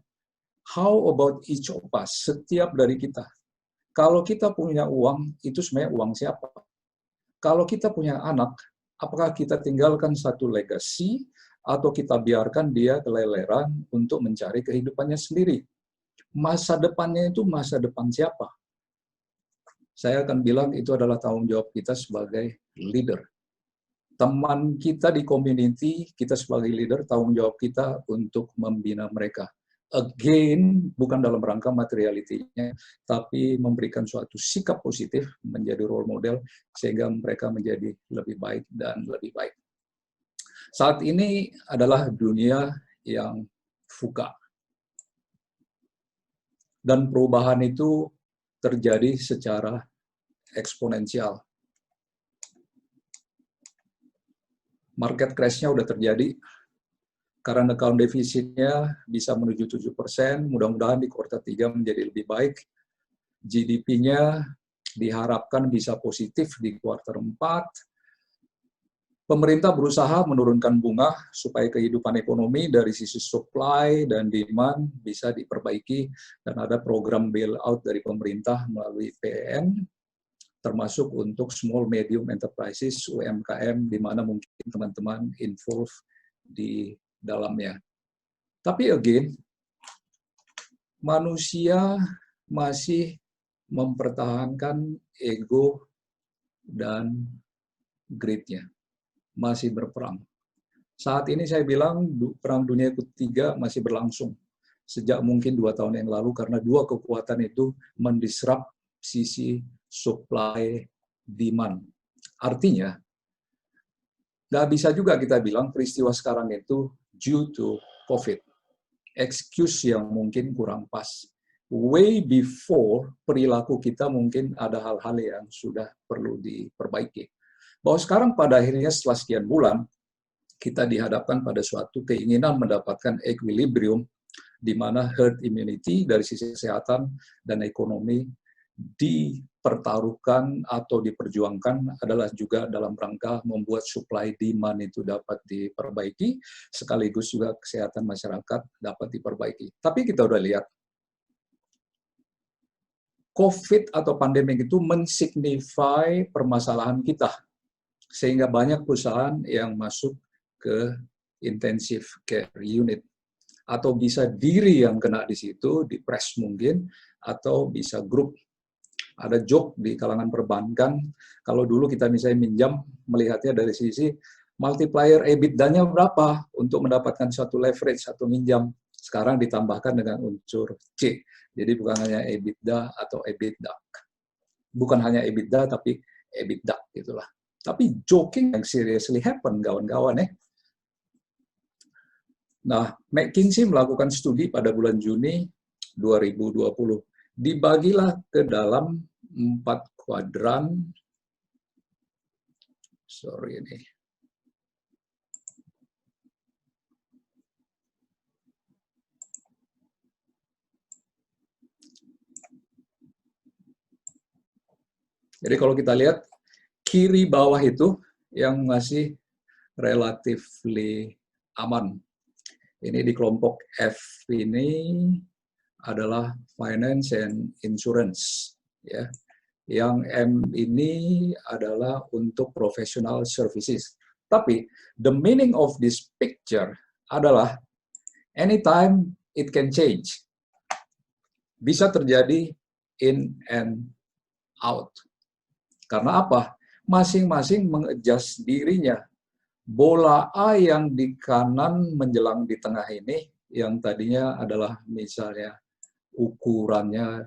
how about each of us, setiap dari kita. Kalau kita punya uang, itu sebenarnya uang siapa? Kalau kita punya anak, apakah kita tinggalkan satu legacy, atau kita biarkan dia keleleran untuk mencari kehidupannya sendiri? Masa depannya itu masa depan siapa? Saya akan bilang itu adalah tanggung jawab kita sebagai leader. Teman kita di community, kita sebagai leader, tanggung jawab kita untuk membina mereka. Again, bukan dalam rangka materialitinya, tapi memberikan suatu sikap positif, menjadi role model, sehingga mereka menjadi lebih baik dan lebih baik. Saat ini adalah dunia yang VUCA. Dan perubahan itu terjadi secara eksponensial. Market crash-nya udah terjadi. Current account deficit-nya bisa menuju 7%, mudah-mudahan di kuartal 3 menjadi lebih baik. GDP-nya diharapkan bisa positif di kuartal 4. Pemerintah berusaha menurunkan bunga supaya kehidupan ekonomi dari sisi supply dan demand bisa diperbaiki, dan ada program bailout dari pemerintah melalui PEN, termasuk untuk small medium enterprises, UMKM, di mana mungkin teman-teman involved di dalamnya. Tapi again, manusia masih mempertahankan ego dan greed-nya. Masih berperang. Saat ini saya bilang Perang Dunia Ketiga masih berlangsung sejak mungkin 2 tahun yang lalu, karena dua kekuatan itu mendisrupt sisi supply demand. Artinya, nggak bisa juga kita bilang peristiwa sekarang itu due to COVID. Excuse yang mungkin kurang pas. Way before, perilaku kita mungkin ada hal-hal yang sudah perlu diperbaiki. Bahwa sekarang pada akhirnya setelah sekian bulan, kita dihadapkan pada suatu keinginan mendapatkan equilibrium, di mana herd immunity dari sisi kesehatan dan ekonomi dipertaruhkan atau diperjuangkan adalah juga dalam rangka membuat supply demand itu dapat diperbaiki, sekaligus juga kesehatan masyarakat dapat diperbaiki. Tapi kita udah lihat, COVID atau pandemi itu mensignify permasalahan kita, sehingga banyak perusahaan yang masuk ke intensive care unit. Atau bisa diri yang kena di situ, dipres mungkin, atau bisa grup. Ada joke di kalangan perbankan, kalau dulu kita misalnya minjam, melihatnya dari sisi multiplier EBITDA-nya berapa untuk mendapatkan suatu leverage atau minjam. Sekarang ditambahkan dengan unsur C. Jadi bukan hanya EBITDA atau EBITDA. Bukan hanya EBITDA, tapi EBITDA, gitulah. Tapi joking yang seriously happen, kawan-kawan ya. Nah, McKinsey melakukan studi pada bulan Juni 2020. Dibagilah ke dalam 4 kuadran. Sorry ini. Jadi kalau kita lihat, kiri bawah itu yang masih relatively aman. Ini di kelompok F ini adalah finance and insurance, ya. Yang M ini adalah untuk professional services. Tapi the meaning of this picture adalah anytime it can change. Bisa terjadi in and out. Karena apa? Masing-masing mengadjust dirinya. Bola A yang di kanan menjelang di tengah ini, yang tadinya adalah misalnya ukurannya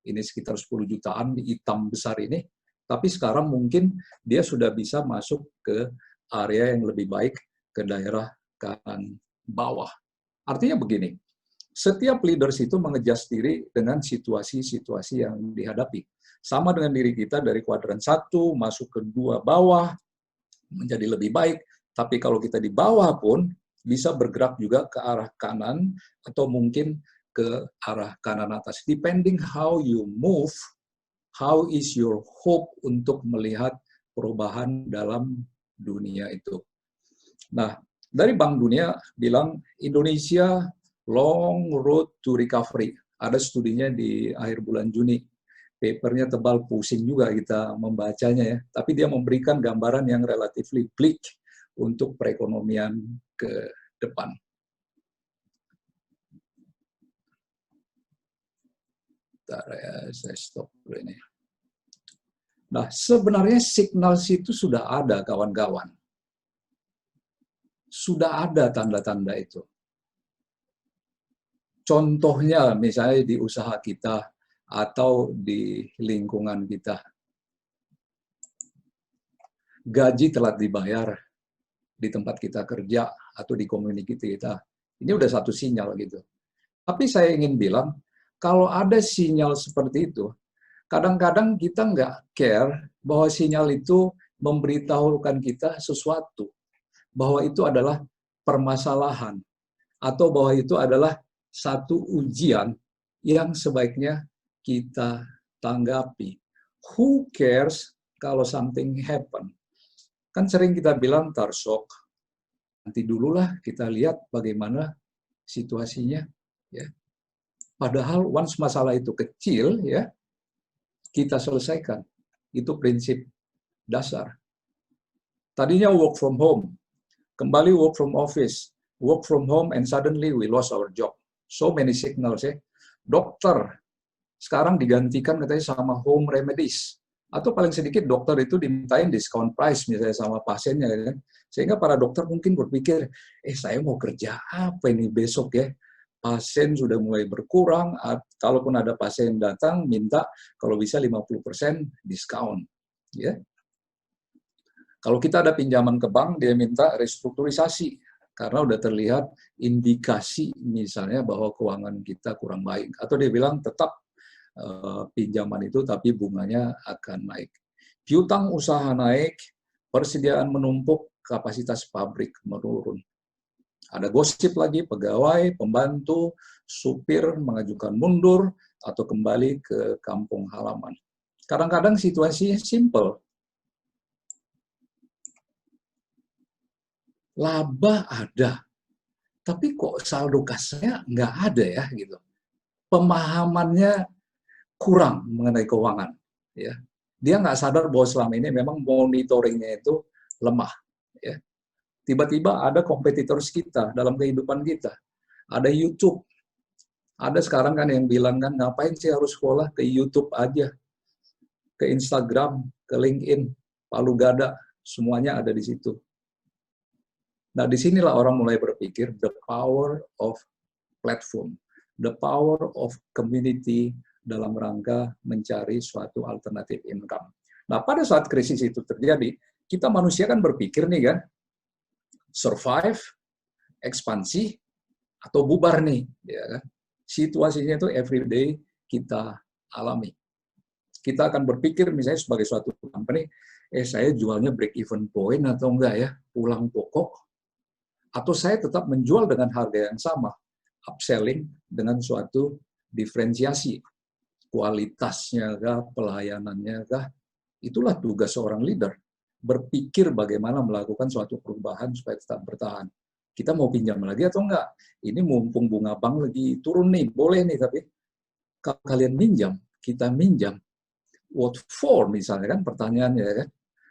ini sekitar 10 jutaan, hitam besar ini, tapi sekarang mungkin dia sudah bisa masuk ke area yang lebih baik, ke daerah kanan bawah. Artinya begini, setiap leaders itu mengejas diri dengan situasi-situasi yang dihadapi. Sama dengan diri kita dari kuadran 1 masuk ke 2 bawah, menjadi lebih baik. Tapi kalau kita di bawah pun bisa bergerak juga ke arah kanan atau mungkin ke arah kanan atas. Depending how you move, how is your hope untuk melihat perubahan dalam dunia itu. Nah, dari Bank Dunia bilang Indonesia long road to recovery. Ada studinya di akhir bulan Juni. Papernya tebal, pusing juga kita membacanya ya. Tapi dia memberikan gambaran yang relatively bleak untuk perekonomian ke depan. Bentar ya, saya stop dulu ini. Nah, sebenarnya signal itu sudah ada, kawan-kawan. Sudah ada tanda-tanda itu. Contohnya misalnya di usaha kita atau di lingkungan kita. Gaji telat dibayar di tempat kita kerja atau di community kita. Ini udah satu sinyal gitu. Tapi saya ingin bilang, kalau ada sinyal seperti itu, kadang-kadang kita nggak care bahwa sinyal itu memberitahukan kita sesuatu. Bahwa itu adalah permasalahan. Atau bahwa itu adalah satu ujian yang sebaiknya kita tanggapi. Who cares kalau something happen? Kan sering kita bilang tarsok. Nanti dululah kita lihat bagaimana situasinya. Ya. Padahal once masalah itu kecil, ya kita selesaikan. Itu prinsip dasar. Tadinya work from home, kembali work from office, work from home, and suddenly we lost our job. So many signals ya. Dokter sekarang digantikan katanya sama home remedies. Atau paling sedikit dokter itu dimintain discount price misalnya sama pasiennya kan. Sehingga para dokter mungkin berpikir, saya mau kerja apa ini besok ya? Pasien sudah mulai berkurang, kalaupun ada pasien datang minta kalau bisa 50% diskon. Ya. Kalau kita ada pinjaman ke bank, dia minta restrukturisasi karena udah terlihat indikasi misalnya bahwa keuangan kita kurang baik. Atau dia bilang tetap pinjaman itu tapi bunganya akan naik. Piutang usaha naik, persediaan menumpuk, kapasitas pabrik menurun. Ada gosip lagi, pegawai, pembantu, supir mengajukan mundur atau kembali ke kampung halaman. Kadang-kadang situasinya simple. Laba ada, tapi kok saldo kasnya nggak ada ya gitu. Pemahamannya kurang mengenai keuangan. Ya. Dia nggak sadar bahwa selama ini memang monitoringnya itu lemah. Ya. Tiba-tiba ada kompetitor kita dalam kehidupan kita. Ada YouTube. Ada sekarang kan yang bilang kan, ngapain sih harus sekolah ke YouTube aja. Ke Instagram, ke LinkedIn, palu gada, semuanya ada di situ. Nah, disinilah orang mulai berpikir the power of platform, the power of community dalam rangka mencari suatu alternatif income. Nah, pada saat krisis itu terjadi, kita manusia kan berpikir nih kan, survive, ekspansi, atau bubar nih. Ya kan? Situasinya itu everyday kita alami. Kita akan berpikir misalnya sebagai suatu company, saya jualnya break even point atau enggak ya, pulang pokok, atau saya tetap menjual dengan harga yang sama, upselling dengan suatu diferensiasi, kualitasnya kah, pelayanannya kah, itulah tugas seorang leader. Berpikir bagaimana melakukan suatu perubahan supaya tetap bertahan. Kita mau pinjam lagi atau enggak? Ini mumpung bunga bank lagi turun nih, boleh nih, tapi kalau kalian minjam, kita minjam. What for misalnya kan pertanyaannya kan?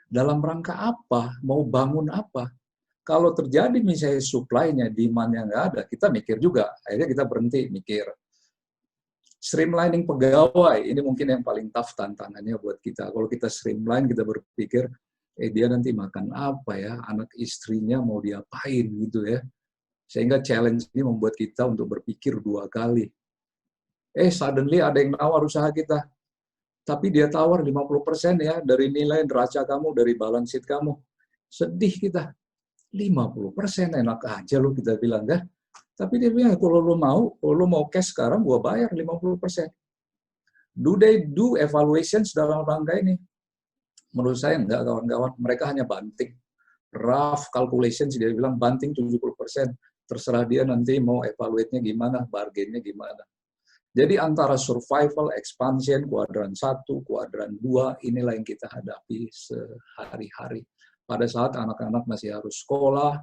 Dalam rangka apa? Mau bangun apa? Kalau terjadi misalnya supply-nya, demand-nya nggak ada, kita mikir juga. Akhirnya kita berhenti mikir. Streamlining pegawai, ini mungkin yang paling tough tantangannya buat kita. Kalau kita streamline, kita berpikir, dia nanti makan apa ya, anak istrinya mau diapain gitu ya. Sehingga challenge ini membuat kita untuk berpikir 2 kali. Suddenly ada yang nawar usaha kita. Tapi dia tawar 50% ya dari nilai neraca kamu, dari balance sheet kamu. Sedih kita. 50% enak aja lo kita bilang kan. Tapi dia bilang, kalau lo mau cash sekarang, gua bayar 50%. Do they do evaluations dalam rangka ini? Menurut saya enggak, kawan-kawan. Mereka hanya banting. Rough calculations, dia bilang banting 70%. Terserah dia nanti mau evaluate-nya gimana, bargain-nya gimana. Jadi antara survival, expansion, kuadran 1, kuadran 2, inilah yang kita hadapi sehari-hari. Pada saat anak-anak masih harus sekolah,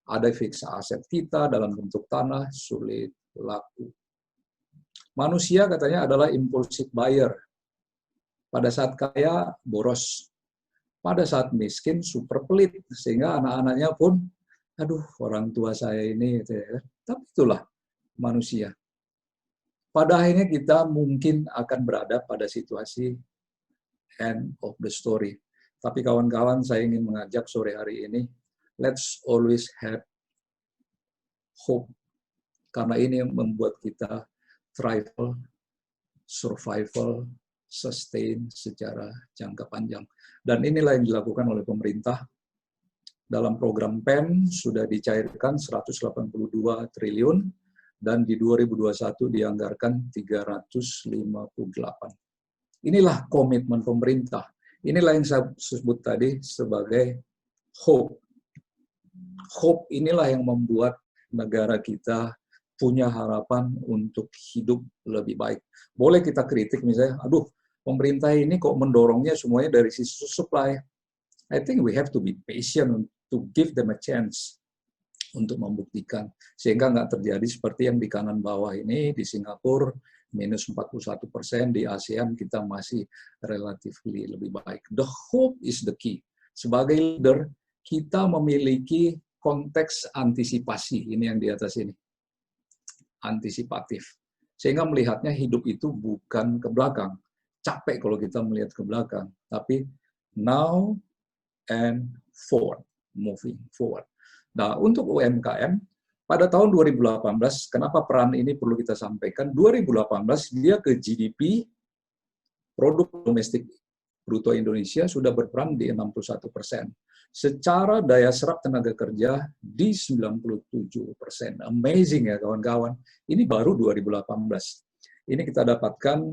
ada fix aset kita dalam bentuk tanah, sulit laku. Manusia katanya adalah impulsive buyer. Pada saat kaya, boros. Pada saat miskin, super pelit. Sehingga anak-anaknya pun, aduh orang tua saya ini. Tapi itulah manusia. Pada akhirnya kita mungkin akan berada pada situasi end of the story. Tapi kawan-kawan, saya ingin mengajak sore hari ini, let's always have hope. Karena ini yang membuat kita thrive, survival, sustain secara jangka panjang. Dan inilah yang dilakukan oleh pemerintah. Dalam program PEN sudah dicairkan 182 triliun, dan di 2021 dianggarkan 358. Inilah komitmen pemerintah. Inilah yang saya sebut tadi sebagai hope. Hope inilah yang membuat negara kita punya harapan untuk hidup lebih baik. Boleh kita kritik misalnya, aduh pemerintah ini kok mendorongnya semuanya dari sisi supply. I think we have to be patient to give them a chance untuk membuktikan. Sehingga nggak terjadi seperti yang di kanan bawah ini, di Singapura, minus 41%, di ASEAN kita masih relatif lebih baik. The hope is the key. Sebagai leader, kita memiliki konteks antisipasi, ini yang di atas ini. Antisipatif. Sehingga melihatnya hidup itu bukan ke belakang. Capek kalau kita melihat ke belakang. Tapi now and forward. Moving forward. Nah, untuk UMKM, pada tahun 2018, kenapa peran ini perlu kita sampaikan? 2018 dia ke GDP, produk domestik bruto Indonesia sudah berperan di 61%. Secara daya serap tenaga kerja di 97%. Amazing ya kawan-kawan. Ini baru 2018. Ini kita dapatkan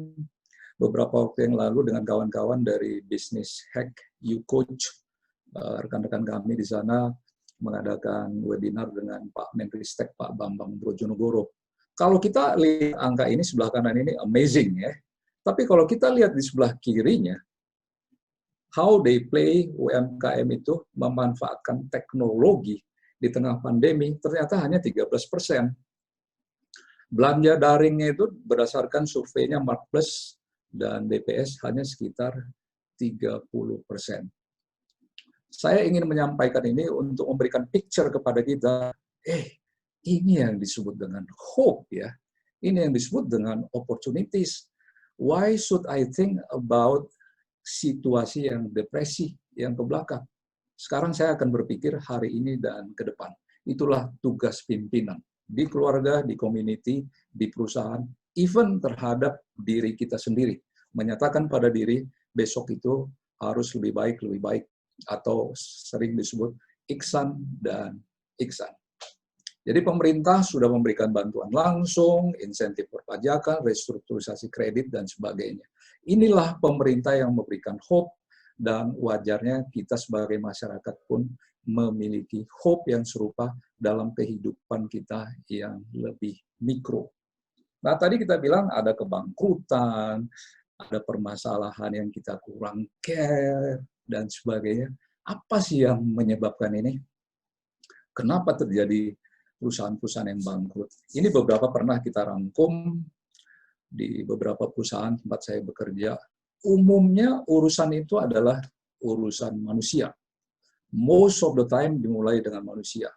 beberapa waktu yang lalu dengan kawan-kawan dari Business Hack, YouCoach, rekan-rekan kami di sana, mengadakan webinar dengan Pak Menristek, Pak Bambang Brojonegoro. Kalau kita lihat angka ini sebelah kanan ini amazing ya. Tapi kalau kita lihat di sebelah kirinya, how they play UMKM itu memanfaatkan teknologi di tengah pandemi, ternyata hanya 13%. Belanja daringnya itu berdasarkan surveinya Marketplace dan BPS hanya sekitar 30%. Saya ingin menyampaikan ini untuk memberikan picture kepada kita, ini yang disebut dengan hope ya. Ini yang disebut dengan opportunities. Why should I think about situasi yang depresi, yang ke belakang? Sekarang saya akan berpikir hari ini dan ke depan. Itulah tugas pimpinan. Di keluarga, di community, di perusahaan, even terhadap diri kita sendiri. Menyatakan pada diri, besok itu harus lebih baik, atau sering disebut Iksan dan Iksan. Jadi pemerintah sudah memberikan bantuan langsung, insentif perpajakan, restrukturisasi kredit, dan sebagainya. Inilah pemerintah yang memberikan hope, dan wajarnya kita sebagai masyarakat pun memiliki hope yang serupa dalam kehidupan kita yang lebih mikro. Nah, tadi kita bilang ada kebangkrutan, ada permasalahan yang kita kurang care, dan sebagainya. Apa sih yang menyebabkan ini? Kenapa terjadi perusahaan-perusahaan yang bangkrut? Ini beberapa pernah kita rangkum di beberapa perusahaan tempat saya bekerja. Umumnya urusan itu adalah urusan manusia. Most of the time dimulai dengan manusia.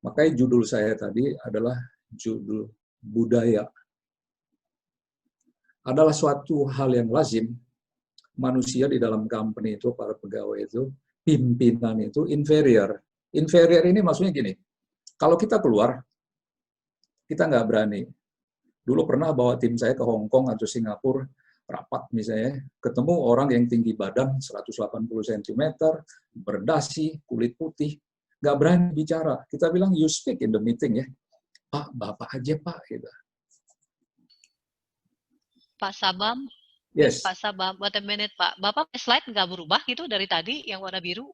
Makanya judul saya tadi adalah judul budaya. Adalah suatu hal yang lazim, manusia di dalam company itu, para pegawai itu, pimpinan itu inferior. Inferior ini maksudnya gini, kalau kita keluar, kita nggak berani. Dulu pernah bawa tim saya ke Hong Kong atau Singapura, rapat misalnya, ketemu orang yang tinggi badan, 180 cm, berdasi, kulit putih. nggak berani bicara. Kita bilang, you speak in the meeting ya. Pak, Bapak aja Pak. Gitu. Pak Sabam, Yes. Pak Sabam, what a minute Pak. Bapak slide nggak berubah gitu dari tadi yang warna biru?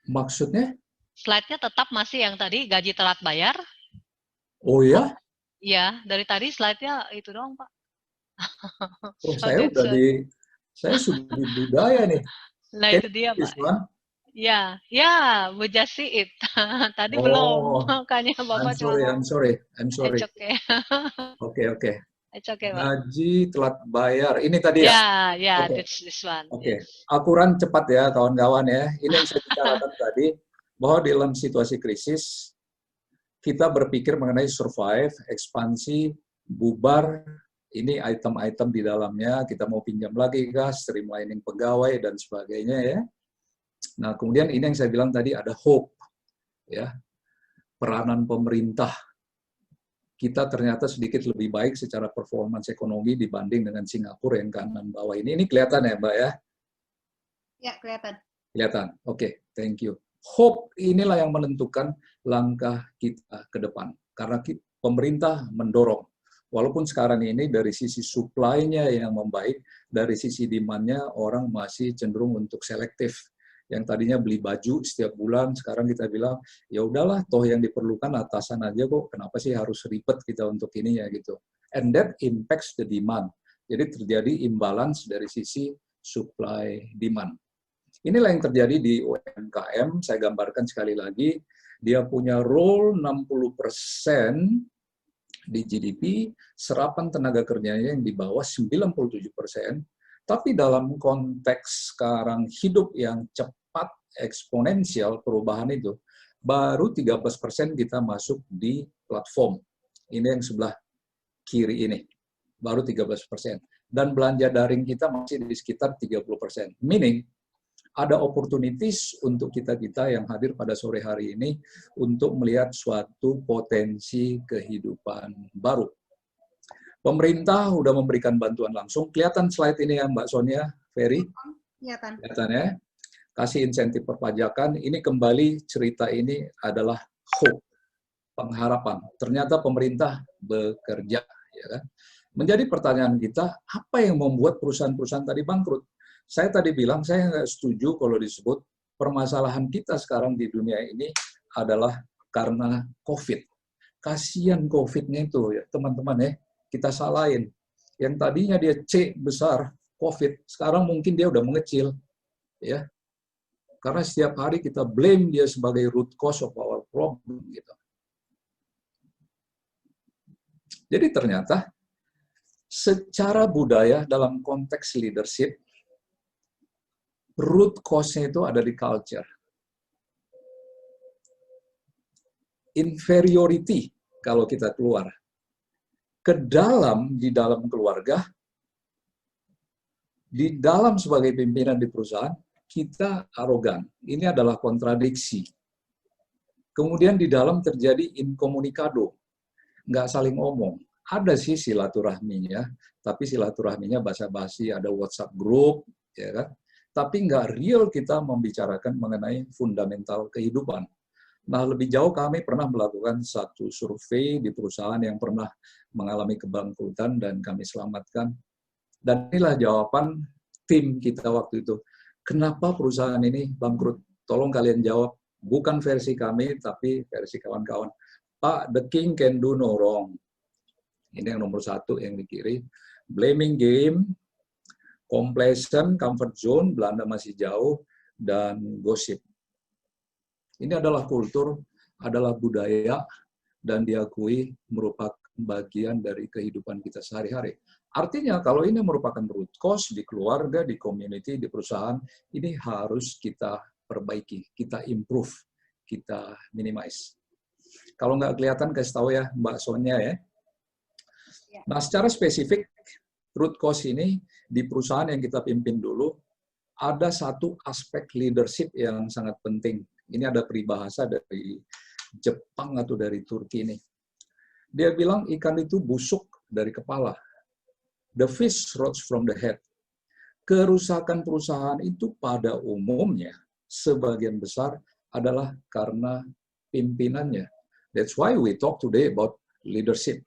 Maksudnya? Slide-nya tetap masih yang tadi gaji telat bayar. Oh ya? Iya, dari tadi slide-nya itu doang Pak. Oh, So saya sudah di budaya nih. Nah itu dia Pak. Ya, we just see it. Tadi belum, makanya Bapak I'm sorry. It's okay. Oke. It's okay, Pak. Gaji telat bayar. Ini tadi ya? Ya, this one. Oke. Akuran cepat ya, kawan-kawan ya. Ini yang saya bicarakan tadi, bahwa dalam situasi krisis, kita berpikir mengenai survive, ekspansi, bubar, ini item-item di dalamnya, kita mau pinjam lagi gas, streamlining pegawai, dan sebagainya ya. Nah, kemudian ini yang saya bilang tadi ada hope, ya, peranan pemerintah. Kita ternyata sedikit lebih baik secara performance ekonomi dibanding dengan Singapura yang kanan bawah ini. Ini kelihatan ya, Mbak ya? Ya, kelihatan. Kelihatan. Oke, thank you. Hope inilah yang menentukan langkah kita ke depan. Karena pemerintah mendorong. Walaupun sekarang ini dari sisi supply-nya yang membaik, dari sisi demand-nya orang masih cenderung untuk selektif. Yang tadinya beli baju setiap bulan, sekarang kita bilang, ya udahlah, toh yang diperlukan atasan aja kok, kenapa sih harus ribet kita untuk ini ya gitu. And that impacts the demand. Jadi terjadi imbalance dari sisi supply demand. Inilah yang terjadi di UMKM, saya gambarkan sekali lagi, dia punya role 60% di GDP, serapan tenaga kerjanya yang di bawah 97%, tapi dalam konteks sekarang hidup yang cepat, eksponensial perubahan itu, baru 13% kita masuk di platform. Ini yang sebelah kiri ini, baru 13%. Dan belanja daring kita masih di sekitar 30%. Meaning, ada opportunities untuk kita-kita yang hadir pada sore hari ini untuk melihat suatu potensi kehidupan baru. Pemerintah sudah memberikan bantuan langsung. Kelihatan slide ini ya Mbak Sonia, Ferry? Kelihatan ya. Kasih insentif perpajakan. Ini kembali cerita ini adalah hope, pengharapan. Ternyata pemerintah bekerja. Ya kan? Menjadi pertanyaan kita, apa yang membuat perusahaan-perusahaan tadi bangkrut? Saya tadi bilang, saya nggak setuju kalau disebut permasalahan kita sekarang di dunia ini adalah karena COVID. Kasihan COVID-nya itu, ya teman-teman ya, kita salahin. Yang tadinya dia C besar, COVID, sekarang mungkin dia udah mengecil. Ya. Karena setiap hari kita blame dia sebagai root cause of our problem. Gitu. Jadi ternyata, secara budaya dalam konteks leadership, root cause-nya itu ada di culture. Inferiority, kalau kita keluar. Di dalam keluarga, di dalam sebagai pimpinan di perusahaan, kita arogan. Ini adalah kontradiksi. Kemudian di dalam terjadi incommunicado. Nggak saling ngomong. Ada sih silaturahminya, tapi silaturahminya basa-basi, ada WhatsApp group, ya kan? Tapi nggak real kita membicarakan mengenai fundamental kehidupan. Nah, lebih jauh kami pernah melakukan satu survei di perusahaan yang pernah mengalami kebangkrutan dan kami selamatkan. Dan inilah jawaban tim kita waktu itu. Kenapa perusahaan ini bangkrut? Tolong kalian jawab. Bukan versi kami, tapi versi kawan-kawan. Pak, the king can do no wrong. Ini yang nomor satu yang di kiri. Blaming game, complacent, comfort zone, Belanda masih jauh, dan gosip. Ini adalah kultur, adalah budaya, dan diakui merupakan bagian dari kehidupan kita sehari-hari. Artinya, kalau ini merupakan root cause di keluarga, di community, di perusahaan, ini harus kita perbaiki, kita improve, kita minimize. Kalau nggak kelihatan, kasih tahu ya Mbak Sonia ya. Nah, secara spesifik, root cause ini di perusahaan yang kita pimpin dulu, ada satu aspek leadership yang sangat penting. Ini ada peribahasa dari Jepang atau dari Turki ini. Dia bilang ikan itu busuk dari kepala. The fish rots from the head. Kerusakan perusahaan itu pada umumnya sebagian besar adalah karena pimpinannya. That's why we talk today about leadership.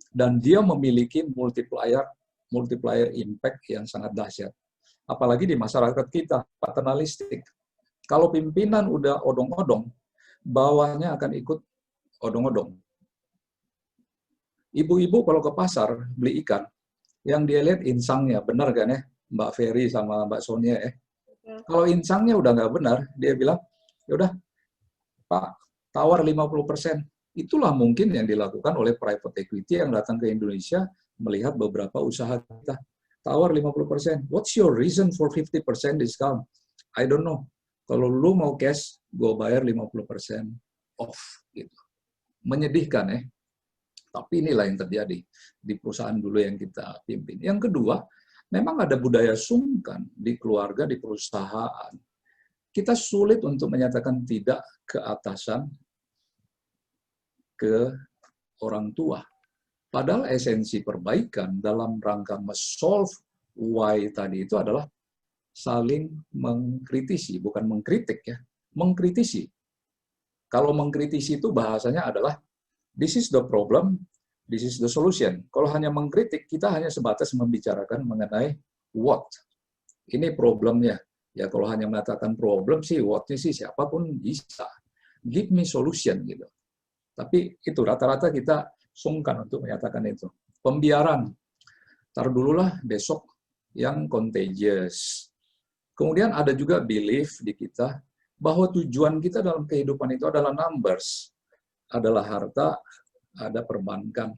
Dan dia memiliki multiplier impact yang sangat dahsyat. Apalagi di masyarakat kita, paternalistik. Kalau pimpinan udah odong-odong, bawahnya akan ikut odong-odong. Ibu-ibu kalau ke pasar beli ikan, yang dia lihat insangnya, benar kan ya, Mbak Ferry sama Mbak Sonia ya. Kalau insangnya udah nggak benar, dia bilang, ya udah Pak, tawar 50%. Itulah mungkin yang dilakukan oleh private equity yang datang ke Indonesia melihat beberapa usaha kita. Tawar 50%. What's your reason for 50% discount? I don't know. Kalau lu mau cash, gue bayar 50% off. Gitu. Menyedihkan ya. Tapi inilah yang terjadi di perusahaan dulu yang kita pimpin. Yang kedua, memang ada budaya sungkan di keluarga, di perusahaan. Kita sulit untuk menyatakan tidak ke atasan, ke orang tua. Padahal esensi perbaikan dalam rangka solve why tadi itu adalah saling mengkritisi, bukan mengkritik ya, mengkritisi. Kalau mengkritisi itu bahasanya adalah this is the problem, this is the solution. Kalau hanya mengkritik, kita hanya sebatas membicarakan mengenai what. Ini problemnya. Ya kalau hanya mengatakan problem sih, what-nya sih siapapun bisa. Give me solution gitu. Tapi itu rata-rata kita sungkan untuk menyatakan itu. Pembiaran. Taruh dululah besok yang contagious. Kemudian ada juga belief di kita bahwa tujuan kita dalam kehidupan itu adalah numbers. Adalah harta, ada perbankan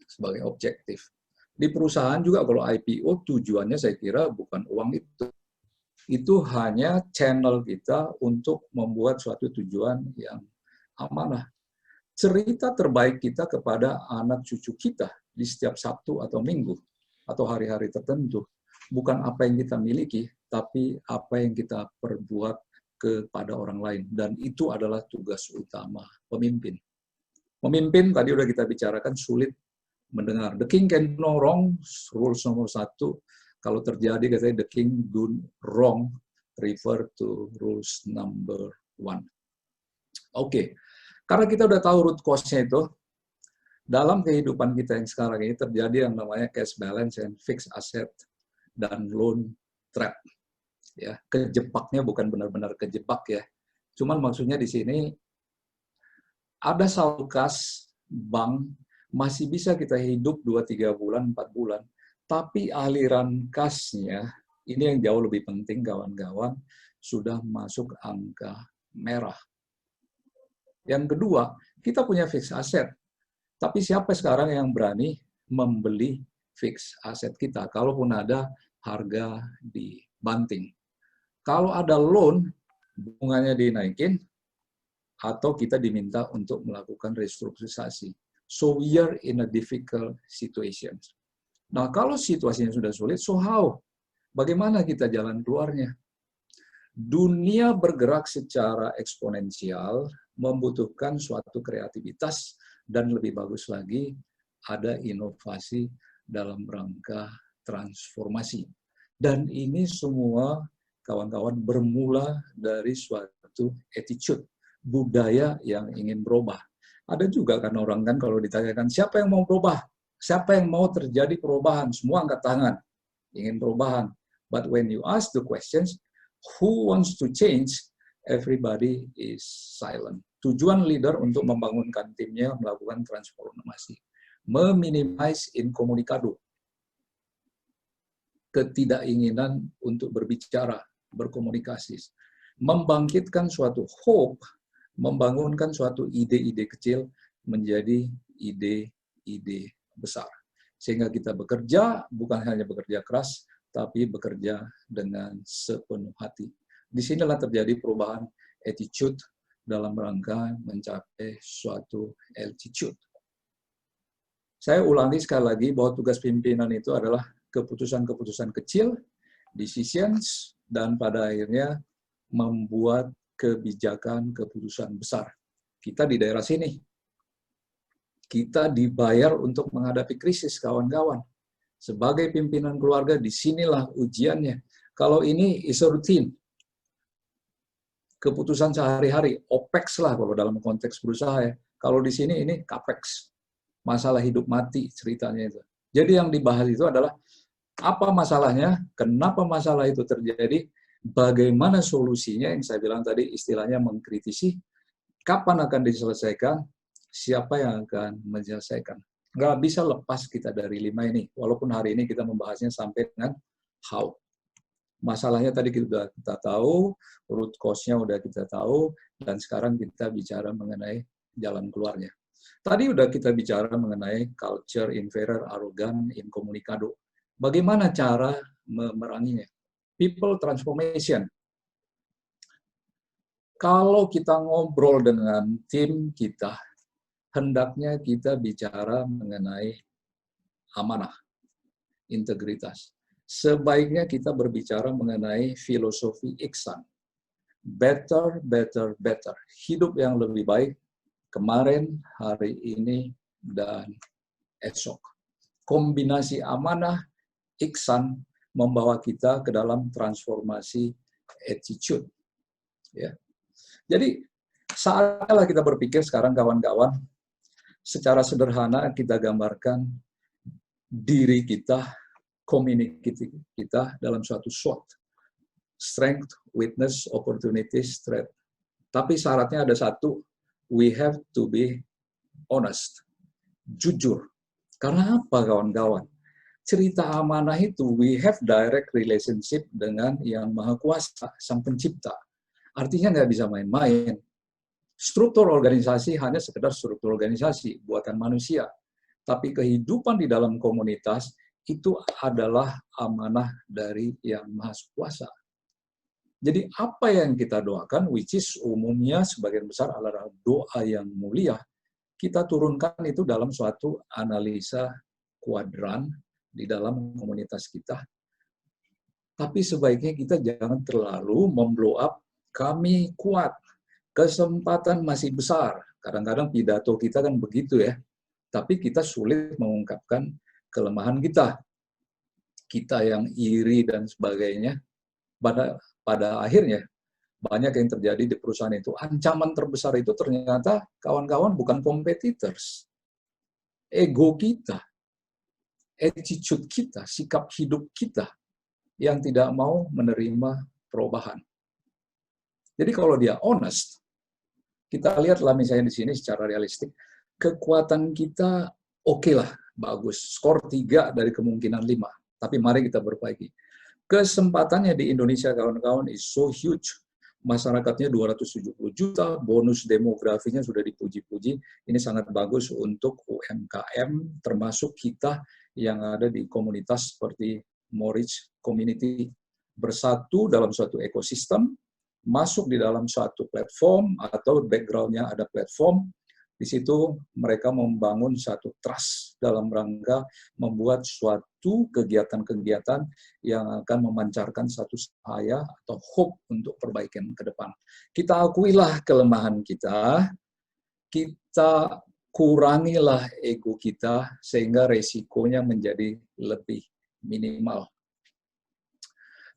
sebagai objektif. Di perusahaan juga kalau IPO tujuannya saya kira bukan uang itu. Itu hanya channel kita untuk membuat suatu tujuan yang amanah. Cerita terbaik kita kepada anak cucu kita di setiap Sabtu atau Minggu atau hari-hari tertentu bukan apa yang kita miliki, tapi apa yang kita perbuat kepada orang lain. Dan itu adalah tugas utama pemimpin. Pemimpin tadi udah kita bicarakan sulit mendengar. The king can no wrong, rules nomor 1. Kalau terjadi katanya the king do wrong, refer to rules number 1. Oke. Karena kita udah tahu root cause-nya itu, dalam kehidupan kita yang sekarang ini terjadi yang namanya cash balance and fixed asset dan loan trap. Ya, kejebaknya bukan benar-benar kejebak ya. Cuman maksudnya di sini ada saldo kas bank masih bisa kita hidup 2-3 bulan, 4 bulan, tapi aliran kasnya ini yang jauh lebih penting kawan-kawan, sudah masuk angka merah. Yang kedua, kita punya fixed asset. Tapi siapa sekarang yang berani membeli fixed asset kita? Kalaupun ada harga dibanting. Kalau ada loan, bunganya dinaikin, atau kita diminta untuk melakukan restrukturisasi. So we are in a difficult situation. Nah, kalau situasinya sudah sulit, so how? Bagaimana kita jalan keluarnya? Dunia bergerak secara eksponensial, membutuhkan suatu kreativitas, dan lebih bagus lagi, ada inovasi dalam rangka transformasi. Dan ini semua, kawan-kawan, bermula dari suatu attitude, budaya yang ingin berubah. Ada juga kan orang kan kalau ditanyakan, siapa yang mau berubah? Siapa yang mau terjadi perubahan? Semua angkat tangan, ingin perubahan. But when you ask the questions, who wants to change? Everybody is silent. Tujuan leader untuk membangunkan timnya melakukan transformasi. Meminimize incommunicado. Ketidakinginan untuk berbicara, berkomunikasi. Membangkitkan suatu hope, membangunkan suatu ide-ide kecil menjadi ide-ide besar. Sehingga kita bekerja, bukan hanya bekerja keras, tapi bekerja dengan sepenuh hati. Disinilah terjadi perubahan attitude dalam rangka mencapai suatu altitude. Saya ulangi sekali lagi bahwa tugas pimpinan itu adalah keputusan-keputusan kecil, decisions, dan pada akhirnya membuat kebijakan keputusan besar. Kita di daerah sini, kita dibayar untuk menghadapi krisis, kawan-kawan. Sebagai pimpinan keluarga, disinilah ujiannya. Kalau ini is a routine, keputusan sehari-hari, OPEX lah kalau dalam konteks berusaha ya. Kalau di sini ini CAPEX, masalah hidup mati ceritanya itu. Jadi yang dibahas itu adalah apa masalahnya, kenapa masalah itu terjadi, bagaimana solusinya yang saya bilang tadi istilahnya mengkritisi, kapan akan diselesaikan, siapa yang akan menyelesaikan. Nggak bisa lepas kita dari 5 ini, walaupun hari ini kita membahasnya sampai dengan how. Masalahnya tadi kita tahu, root cause-nya udah kita tahu, dan sekarang kita bicara mengenai jalan keluarnya. Tadi udah kita bicara mengenai culture inferior, arrogant, incommunicado. Bagaimana cara memeranginya? People transformation. Kalau kita ngobrol dengan tim kita, hendaknya kita bicara mengenai amanah, integritas. Sebaiknya kita berbicara mengenai filosofi Ihsan. Better, better, better. Hidup yang lebih baik kemarin, hari ini, dan esok. Kombinasi amanah, Ihsan membawa kita ke dalam transformasi attitude. Ya. Jadi, saatnya kita berpikir sekarang kawan-kawan, secara sederhana kita gambarkan diri kita, community kita dalam suatu SWOT. Strength, weakness, opportunities, threat. Tapi syaratnya ada satu, we have to be honest, jujur. Karena apa kawan-kawan? Cerita amanah itu, we have direct relationship dengan Yang Maha Kuasa, Sang Pencipta. Artinya nggak bisa main-main. Struktur organisasi hanya sekedar struktur organisasi, buatan manusia. Tapi kehidupan di dalam komunitas itu adalah amanah dari Yang Maha Kuasa. Jadi apa yang kita doakan, which is umumnya sebagian besar adalah doa yang mulia, kita turunkan itu dalam suatu analisa kuadran di dalam komunitas kita. Tapi sebaiknya kita jangan terlalu memblow up, kami kuat, kesempatan masih besar. Kadang-kadang pidato kita kan begitu ya, tapi kita sulit mengungkapkan kelemahan kita. Kita yang iri dan sebagainya, pada akhirnya banyak yang terjadi di perusahaan itu. Ancaman terbesar itu ternyata kawan-kawan bukan competitors. Ego kita, attitude kita, sikap hidup kita yang tidak mau menerima perubahan. Jadi kalau dia honest, kita lihatlah misalnya di sini secara realistik, kekuatan kita oke lah, bagus. Skor 3 dari kemungkinan 5. Tapi mari kita perbaiki. Kesempatannya di Indonesia, kawan-kawan, is so huge. Masyarakatnya 270 juta, bonus demografinya sudah dipuji-puji. Ini sangat bagus untuk UMKM, termasuk kita yang ada di komunitas seperti Morich Community. Bersatu dalam suatu ekosistem, masuk di dalam suatu platform, atau background-nya ada platform. Di situ mereka membangun satu trust dalam rangka membuat suatu kegiatan-kegiatan yang akan memancarkan satu cahaya atau hope untuk perbaikan ke depan. Kita akuilah kelemahan kita, kita kurangilah ego kita sehingga resikonya menjadi lebih minimal.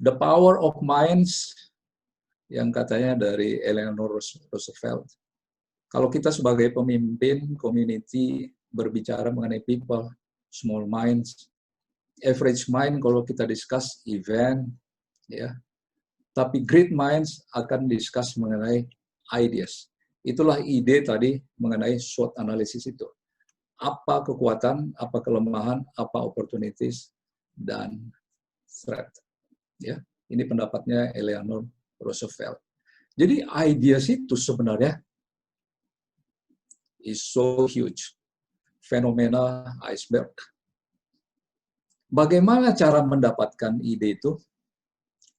The power of minds yang katanya dari Eleanor Roosevelt. Kalau kita sebagai pemimpin community berbicara mengenai people, small minds, average mind kalau kita discuss event, ya. Tapi great minds akan discuss mengenai ideas. Itulah ide tadi mengenai SWOT analisis itu. Apa kekuatan, apa kelemahan, apa opportunities, dan threat. Ya, ini pendapatnya Eleanor Roosevelt. Jadi ideas itu sebenarnya is so huge. Fenomena iceberg. Bagaimana cara mendapatkan ide itu?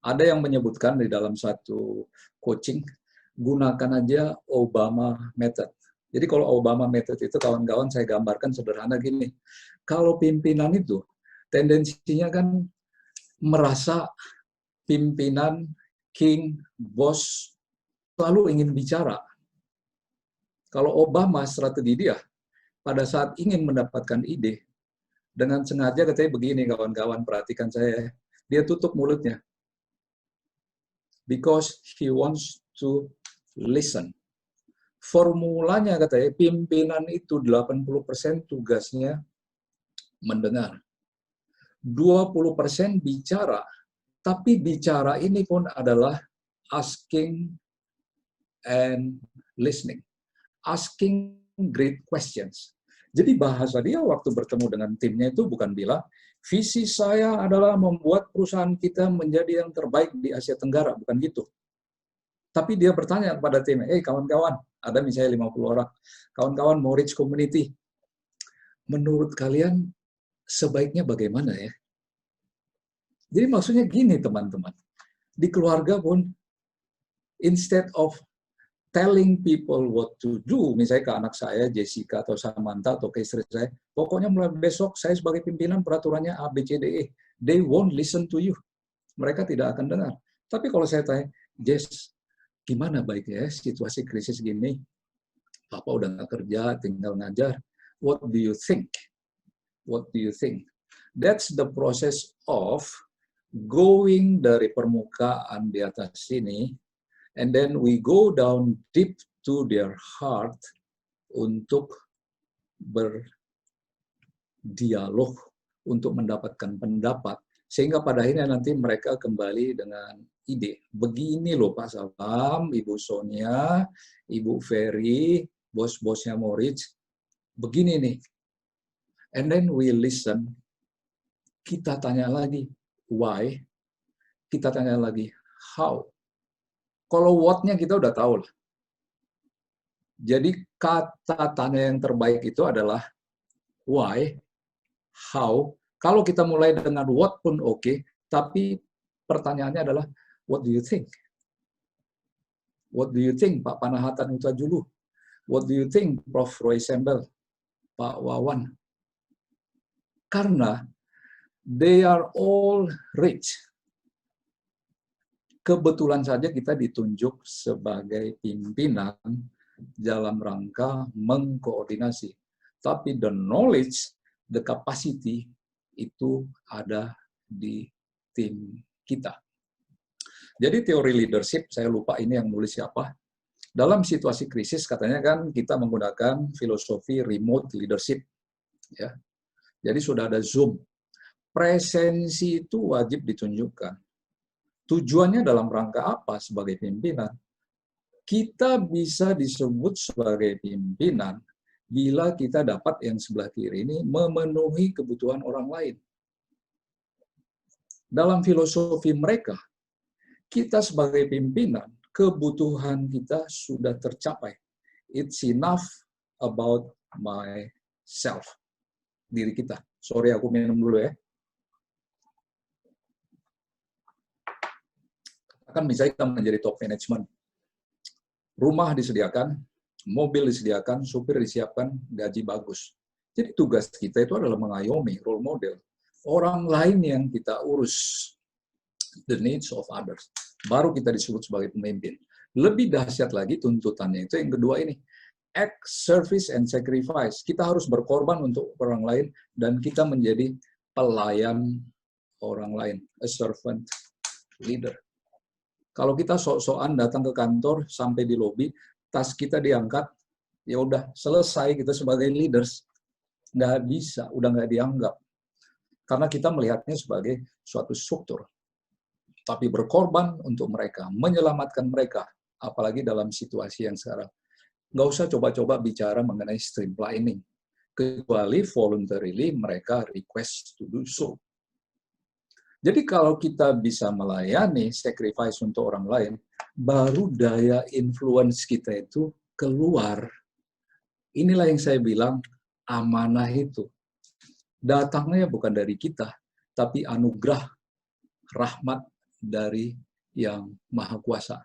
Ada yang menyebutkan di dalam satu coaching, gunakan aja Obama method. Jadi kalau Obama method itu kawan-kawan saya gambarkan sederhana gini. Kalau pimpinan itu tendensinya kan merasa pimpinan, king, bos selalu ingin bicara. Kalau Obama strategi dia pada saat ingin mendapatkan ide, dengan sengaja katanya begini kawan-kawan, perhatikan dia tutup mulutnya. Because he wants to listen. Formulanya katanya, pimpinan itu 80% tugasnya mendengar. 20% bicara, tapi bicara ini pun adalah asking and listening. Asking great questions. Jadi bahasa dia waktu bertemu dengan timnya itu bukan bilang, visi saya adalah membuat perusahaan kita menjadi yang terbaik di Asia Tenggara, bukan gitu. Tapi dia bertanya kepada tim, kawan-kawan, ada misalnya 50 orang, kawan-kawan mau reach community, menurut kalian sebaiknya bagaimana ya? Jadi maksudnya gini teman-teman, di keluarga pun, instead of telling people what to do, misalnya ke anak saya, Jessica atau Samantha, atau ke istri saya, pokoknya mulai besok saya sebagai pimpinan peraturannya A, B, C, D, E. They won't listen to you. Mereka tidak akan dengar. Tapi kalau saya tanya, Jess, gimana baiknya ya situasi krisis gini? Papa udah nggak kerja, tinggal ngajar. What do you think? What do you think? That's the process of going dari permukaan di atas sini, and then we go down deep to their heart untuk berdialog, untuk mendapatkan pendapat, sehingga pada akhirnya nanti mereka kembali dengan ide. Begini loh Pak Salam, Ibu Sonia, Ibu Ferry, bos-bosnya Moritz, begini nih. And then we listen, kita tanya lagi, why? Kita tanya lagi, how? Kalau what-nya kita udah tahu lah. Jadi kata tanya yang terbaik itu adalah why, how. Kalau kita mulai dengan what pun oke, tapi pertanyaannya adalah what do you think? What do you think Pak Panahatan Utajulu? What do you think Prof. Roy Sembel? Pak Wawan? Karena they are all rich. Kebetulan saja kita ditunjuk sebagai pimpinan dalam rangka mengkoordinasi. Tapi the knowledge, the capacity itu ada di tim kita. Jadi teori leadership, saya lupa ini yang nulis siapa. Dalam situasi krisis katanya kan kita menggunakan filosofi remote leadership. Ya. Jadi sudah ada Zoom. Presensi itu wajib ditunjukkan. Tujuannya dalam rangka apa sebagai pimpinan? Kita bisa disebut sebagai pimpinan bila kita dapat yang sebelah kiri ini memenuhi kebutuhan orang lain. Dalam filosofi mereka, kita sebagai pimpinan, kebutuhan kita sudah tercapai. It's enough about myself. Diri kita. Sorry, aku minum dulu ya. Kan misalnya kita menjadi top management. Rumah disediakan, mobil disediakan, supir disiapkan, gaji bagus. Jadi tugas kita itu adalah mengayomi, role model. Orang lain yang kita urus. The needs of others. Baru kita disebut sebagai pemimpin. Lebih dahsyat lagi tuntutannya itu yang kedua ini. Act, service, and sacrifice. Kita harus berkorban untuk orang lain dan kita menjadi pelayan orang lain. A servant leader. Kalau kita sok-sokan datang ke kantor sampai di lobi, tas kita diangkat, ya udah selesai kita sebagai leaders. Nggak bisa, udah nggak dianggap. Karena kita melihatnya sebagai suatu struktur. Tapi berkorban untuk mereka, menyelamatkan mereka, apalagi dalam situasi yang sekarang. Nggak usah coba-coba bicara mengenai streamlining. Kecuali voluntarily mereka request to do so. Jadi kalau kita bisa melayani, sacrifice untuk orang lain, baru daya influence kita itu keluar. Inilah yang saya bilang, amanah itu. Datangnya bukan dari kita, tapi anugerah, rahmat dari yang Maha Kuasa.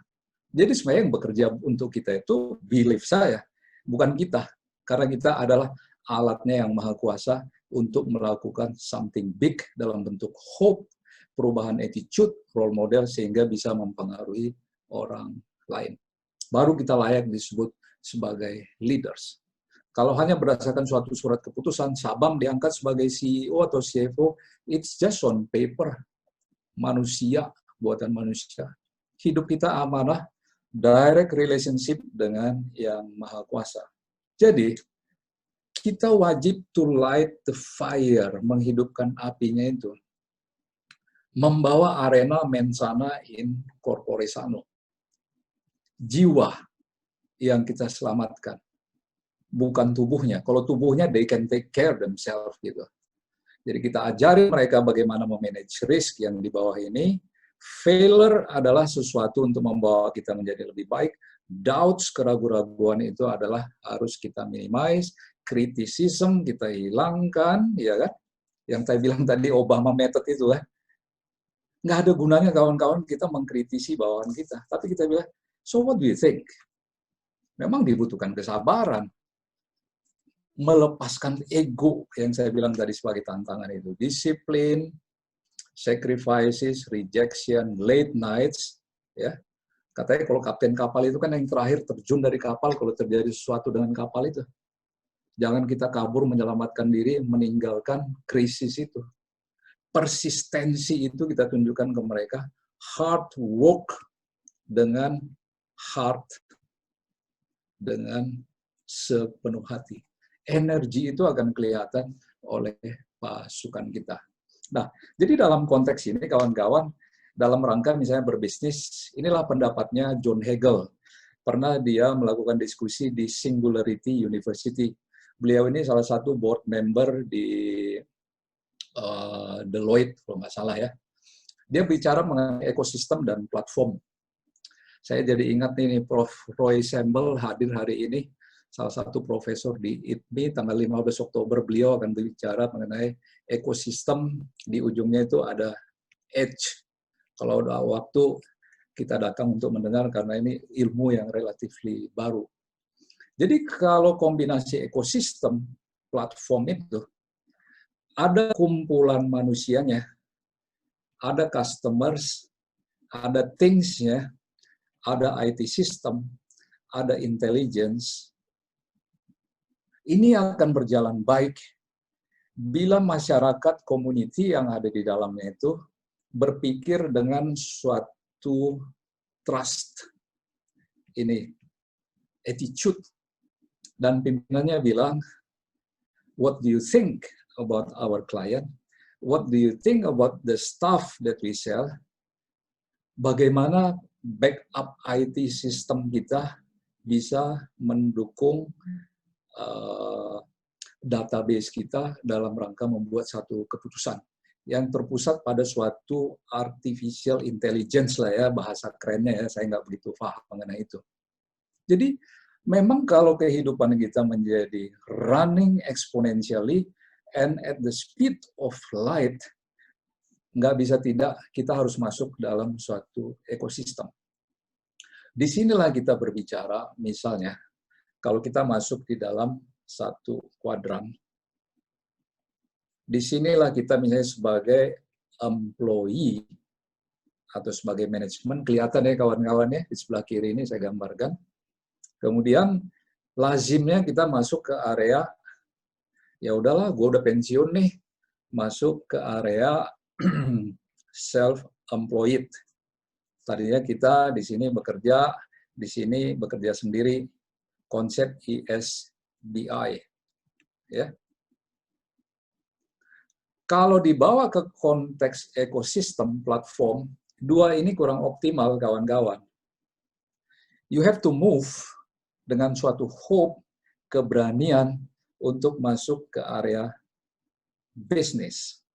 Jadi sebenarnya yang bekerja untuk kita itu belief saya, bukan kita. Karena kita adalah alatnya yang Maha Kuasa untuk melakukan something big dalam bentuk hope, perubahan attitude, role model, sehingga bisa mempengaruhi orang lain. Baru kita layak disebut sebagai leaders. Kalau hanya berdasarkan suatu surat keputusan, Sabam diangkat sebagai CEO atau CFO, it's just on paper. Manusia, buatan manusia. Hidup kita amanah, direct relationship dengan Yang Maha Kuasa. Jadi, kita wajib to light the fire, menghidupkan apinya itu. Membawa arena mensana in corpore sano. Jiwa yang kita selamatkan. Bukan tubuhnya. Kalau tubuhnya, they can take care themselves gitu. Jadi kita ajari mereka bagaimana memanage risk yang di bawah ini. Failure adalah sesuatu untuk membawa kita menjadi lebih baik. Doubts, keraguan-keraguan itu adalah harus kita minimize. Criticism kita hilangkan, ya kan? Yang saya bilang tadi Obama method itu kan. Nggak ada gunanya kawan-kawan kita mengkritisi bawahan kita. Tapi kita bilang, so what do you think? Memang dibutuhkan kesabaran. Melepaskan ego yang saya bilang tadi sebagai tantangan itu. Disiplin, sacrifices, rejection, late nights. Ya. Katanya kalau kapten kapal itu kan yang terakhir terjun dari kapal kalau terjadi sesuatu dengan kapal itu. Jangan kita kabur menyelamatkan diri, meninggalkan krisis itu. Persistensi itu kita tunjukkan ke mereka, hard work dengan heart, dengan sepenuh hati. Energi itu akan kelihatan oleh pasukan kita. Nah, jadi dalam konteks ini kawan-kawan, dalam rangka misalnya berbisnis, inilah pendapatnya John Hagel. Pernah dia melakukan diskusi di Singularity University. Beliau ini salah satu board member di Deloitte, kalau nggak salah ya. Dia bicara mengenai ekosistem dan platform. Saya jadi ingat nih Prof. Roy Sambel hadir hari ini, salah satu profesor di ITMI, tanggal 15 Oktober beliau akan berbicara mengenai ekosistem, di ujungnya itu ada edge. Kalau ada waktu, kita datang untuk mendengar karena ini ilmu yang relatif baru. Jadi kalau kombinasi ekosistem, platform itu, ada kumpulan manusianya, ada customers, ada things-nya, ada IT system, ada intelligence. Ini akan berjalan baik bila masyarakat community yang ada di dalamnya itu berpikir dengan suatu trust. Ini attitude. Dan pimpinannya bilang, what do you think about our client? What do you think about the stuff that we sell? Bagaimana backup IT system kita bisa mendukung database kita dalam rangka membuat satu keputusan yang terpusat pada suatu artificial intelligence lah ya, bahasa kerennya ya, saya nggak begitu paham mengenai itu. Jadi memang kalau kehidupan kita menjadi running exponentially and at the speed of light, nggak bisa tidak, kita harus masuk dalam suatu ekosistem. Disinilah kita berbicara, misalnya, kalau kita masuk di dalam satu kuadran, disinilah kita misalnya sebagai employee atau sebagai manajemen, kelihatan ya kawan-kawan ya, di sebelah kiri ini saya gambarkan. Kemudian lazimnya kita masuk ke area, ya udahlah, gue udah pensiun nih, masuk ke area self-employed. Tadinya kita di sini bekerja sendiri, konsep ESBI. Ya. Kalau dibawa ke konteks ekosistem platform, dua ini kurang optimal kawan-kawan. You have to move dengan suatu hope, keberanian untuk masuk ke area bisnis.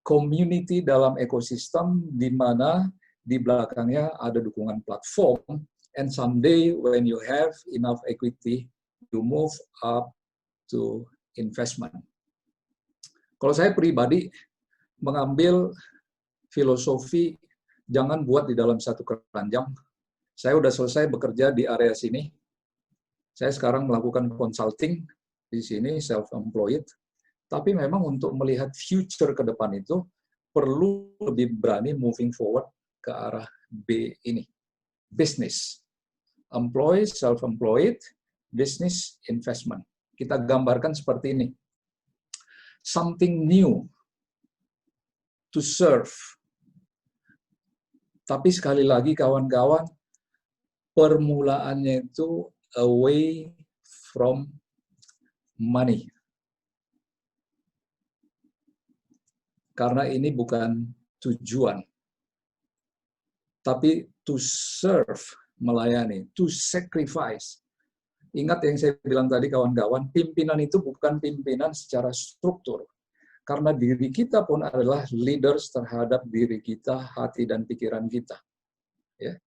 Community dalam ekosistem di mana di belakangnya ada dukungan platform, and someday when you have enough equity, you move up to investment. Kalau saya pribadi mengambil filosofi jangan buat di dalam satu keranjang. Saya udah selesai bekerja di area sini. Saya sekarang melakukan consulting di sini, self-employed. Tapi memang untuk melihat future ke depan itu perlu lebih berani moving forward ke arah B ini. Business. Employee, self-employed, business, investment. Kita gambarkan seperti ini. Something new to serve. Tapi sekali lagi kawan-kawan, permulaannya itu away from money. Karena ini bukan tujuan, tapi to serve, melayani, to sacrifice. Ingat yang saya bilang tadi kawan-kawan, pimpinan itu bukan pimpinan secara struktur. Karena diri kita pun adalah leaders terhadap diri kita, hati dan pikiran kita. Ya.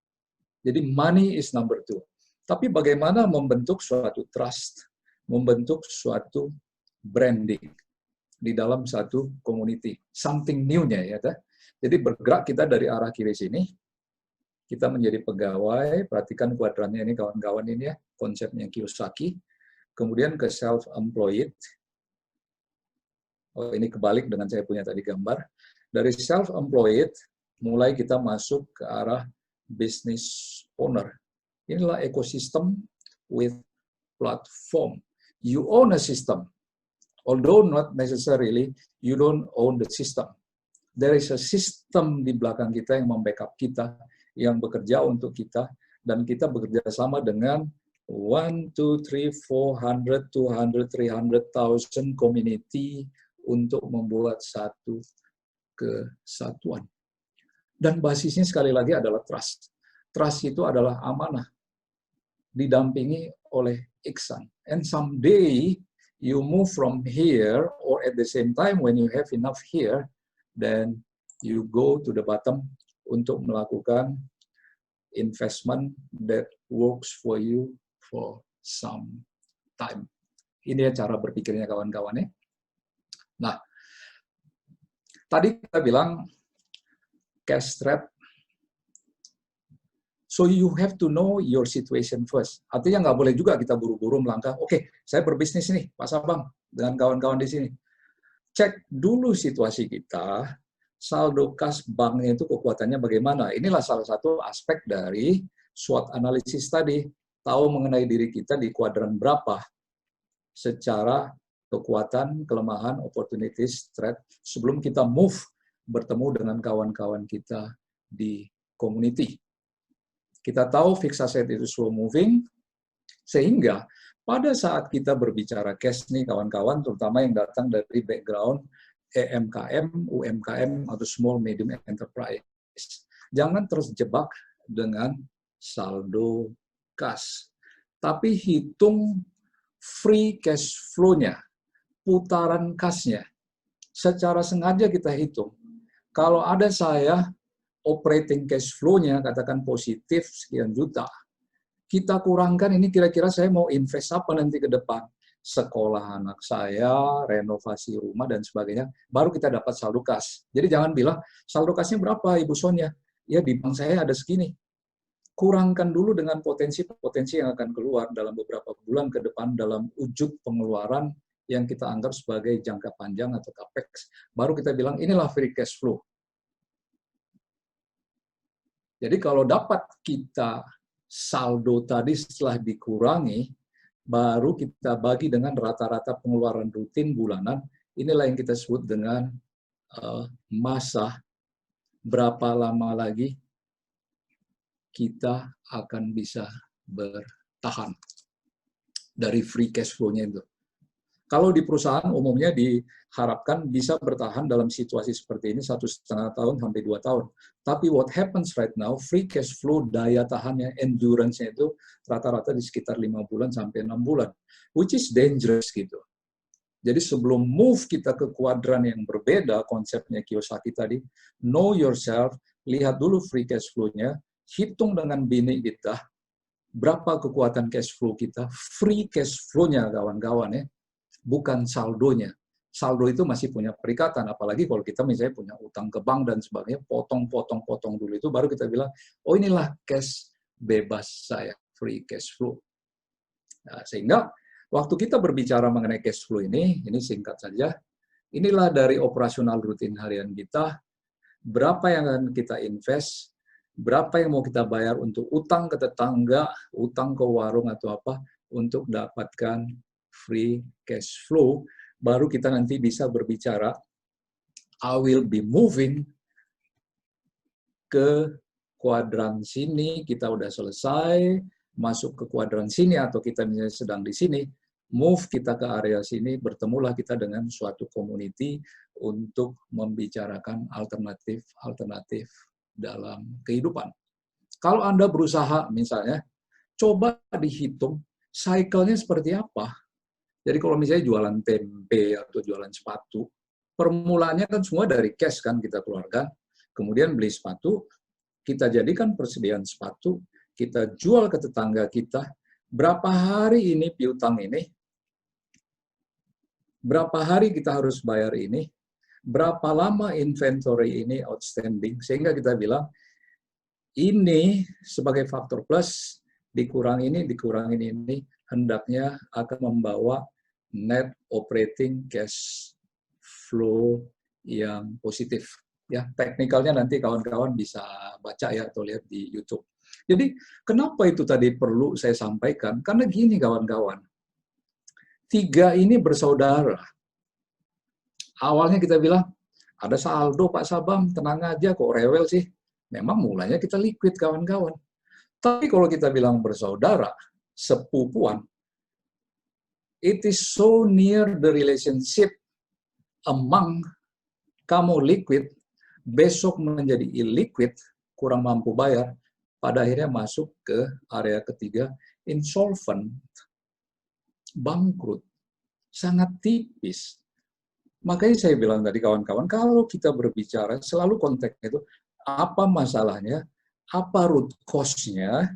Jadi money is number 2. Tapi bagaimana membentuk suatu trust, membentuk suatu branding di dalam satu community, something new-nya ya. Jadi bergerak kita dari arah kiri sini, kita menjadi pegawai, perhatikan kuadrannya ini kawan-kawan ini ya, konsepnya Kiyosaki, kemudian ke self-employed. Oh, ini kebalik dengan saya punya tadi gambar. Dari self-employed, mulai kita masuk ke arah business owner. Inilah ekosistem with platform. You own a system. Although not necessarily, you don't own the system. There is a system di belakang kita yang membackup kita, yang bekerja untuk kita, dan kita bekerja sama dengan 1, 2, 3, 400, 200, 300,000 community untuk membuat satu kesatuan. Dan basisnya sekali lagi adalah trust. Trust itu adalah amanah, didampingi oleh ihsan. And someday, you move from here, or at the same time when you have enough here, then you go to the bottom untuk melakukan investment that works for you for some time. Ini cara berpikirnya kawan-kawan ya. Nah, tadi kita bilang cash trap. So you have to know your situation first. Artinya nggak boleh juga kita buru-buru melangkah, oke, saya berbisnis nih, Pak Sabang, dengan kawan-kawan di sini. Cek dulu situasi kita, saldo kas banknya itu kekuatannya bagaimana. Inilah salah satu aspek dari SWOT analisis tadi. Tahu mengenai diri kita di kuadran berapa secara kekuatan, kelemahan, opportunities, threat, sebelum kita move bertemu dengan kawan-kawan kita di community. Kita tahu fixed asset itu slow moving, sehingga pada saat kita berbicara cash nih kawan-kawan, terutama yang datang dari background EMKM, UMKM, atau small medium enterprise, jangan terjebak dengan saldo kas. Tapi hitung free cash flow-nya, putaran kasnya. Secara sengaja kita hitung. Kalau ada saya operating cash flow-nya, katakan positif sekian juta, kita kurangkan ini kira-kira saya mau invest apa nanti ke depan. Sekolah anak saya, renovasi rumah, dan sebagainya, baru kita dapat saldo kas. Jadi jangan bilang, saldo kasnya berapa Ibu Sonia? Ya di bank saya ada segini. Kurangkan dulu dengan potensi-potensi yang akan keluar dalam beberapa bulan ke depan dalam wujud pengeluaran yang kita anggap sebagai jangka panjang atau capex. Baru kita bilang, inilah free cash flow. Jadi kalau dapat kita saldo tadi setelah dikurangi, baru kita bagi dengan rata-rata pengeluaran rutin bulanan, inilah yang kita sebut dengan masa berapa lama lagi kita akan bisa bertahan dari free cash flow-nya itu. Kalau di perusahaan umumnya diharapkan bisa bertahan dalam situasi seperti ini 1,5 tahun sampai 2 tahun. Tapi what happens right now, free cash flow, daya tahannya, endurance-nya itu rata-rata di sekitar 5 bulan sampai 6 bulan. Which is dangerous gitu. Jadi sebelum move kita ke kuadran yang berbeda, konsepnya Kiyosaki tadi, know yourself, lihat dulu free cash flow-nya, hitung dengan bini kita, berapa kekuatan cash flow kita, free cash flow-nya kawan-kawan ya, bukan saldonya. Saldo itu masih punya perikatan, apalagi kalau kita misalnya punya utang ke bank dan sebagainya, potong dulu itu, baru kita bilang, oh inilah cash bebas saya, free cash flow. Nah, sehingga waktu kita berbicara mengenai cash flow ini singkat saja, inilah dari operasional rutin harian kita, berapa yang akan kita invest, berapa yang mau kita bayar untuk utang ke tetangga, utang ke warung atau apa, untuk dapatkan free cash flow, baru kita nanti bisa berbicara, I will be moving ke kuadran sini kita udah selesai, masuk ke kuadran sini atau kita misalnya sedang di sini, move kita ke area sini, bertemulah kita dengan suatu community untuk membicarakan alternatif-alternatif dalam kehidupan. Kalau Anda berusaha misalnya, coba dihitung cycle-nya seperti apa. Jadi kalau misalnya jualan tempe atau jualan sepatu, permulaannya kan semua dari cash kan kita keluarkan, kemudian beli sepatu, kita jadikan persediaan sepatu, kita jual ke tetangga kita, berapa hari ini piutang ini, berapa hari kita harus bayar ini, berapa lama inventory ini outstanding, sehingga kita bilang, ini sebagai faktor plus, dikurang ini, hendaknya akan membawa net operating cash flow yang positif. Ya, teknikalnya nanti kawan-kawan bisa baca ya atau lihat di YouTube. Jadi, kenapa itu tadi perlu saya sampaikan? Karena gini kawan-kawan, 3 ini bersaudara. Awalnya kita bilang, ada saldo Pak Sabam, tenang aja kok rewel sih. Memang mulanya kita liquid kawan-kawan. Tapi kalau kita bilang bersaudara, sepupuan, it is so near the relationship among kamu liquid, besok menjadi illiquid, kurang mampu bayar, pada akhirnya masuk ke area ketiga, insolvent, bangkrut, sangat tipis. Makanya saya bilang tadi kawan-kawan, kalau kita berbicara, selalu konteksnya itu, apa masalahnya, apa root cause-nya,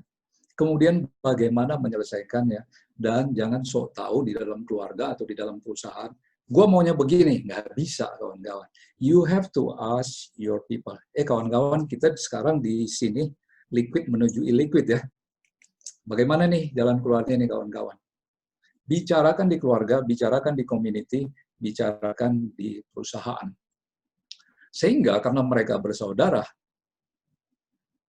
kemudian bagaimana menyelesaikannya, dan jangan sok tahu di dalam keluarga atau di dalam perusahaan, gue maunya begini, nggak bisa kawan-kawan. You have to ask your people. Kawan-kawan, kita sekarang di sini liquid menuju illiquid ya. Bagaimana nih jalan keluarnya nih kawan-kawan? Bicarakan di keluarga, bicarakan di community, bicarakan di perusahaan. Sehingga karena mereka bersaudara,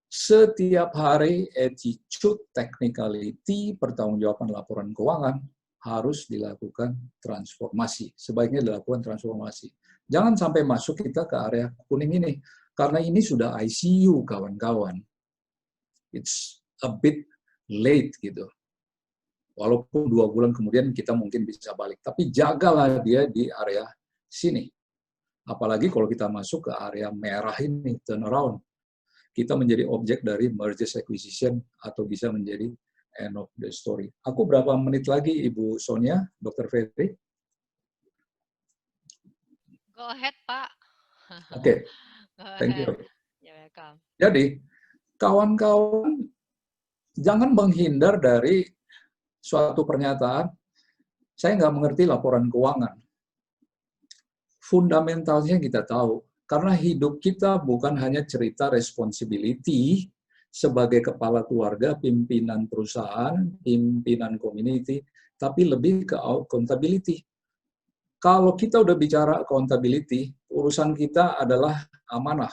setiap hari attitude, technicality, pertanggungjawaban laporan keuangan harus dilakukan transformasi. Sebaiknya dilakukan transformasi. Jangan sampai masuk kita ke area kuning ini. Karena ini sudah ICU, kawan-kawan. It's a bit late, gitu. Walaupun 2 bulan kemudian kita mungkin bisa balik. Tapi jagalah dia di area sini. Apalagi kalau kita masuk ke area merah ini, turnaround. Kita menjadi objek dari mergers acquisition atau bisa menjadi end of the story. Aku berapa menit lagi, Ibu Sonia, Dr. Ferry? Go ahead, Pak. Oke, thank you. You're welcome. Jadi, kawan-kawan, jangan menghindar dari suatu pernyataan, saya nggak mengerti laporan keuangan. Fundamentalnya kita tahu, karena hidup kita bukan hanya cerita responsibility, sebagai kepala keluarga, pimpinan perusahaan, pimpinan community, tapi lebih ke accountability. Kalau kita udah bicara accountability, urusan kita adalah amanah.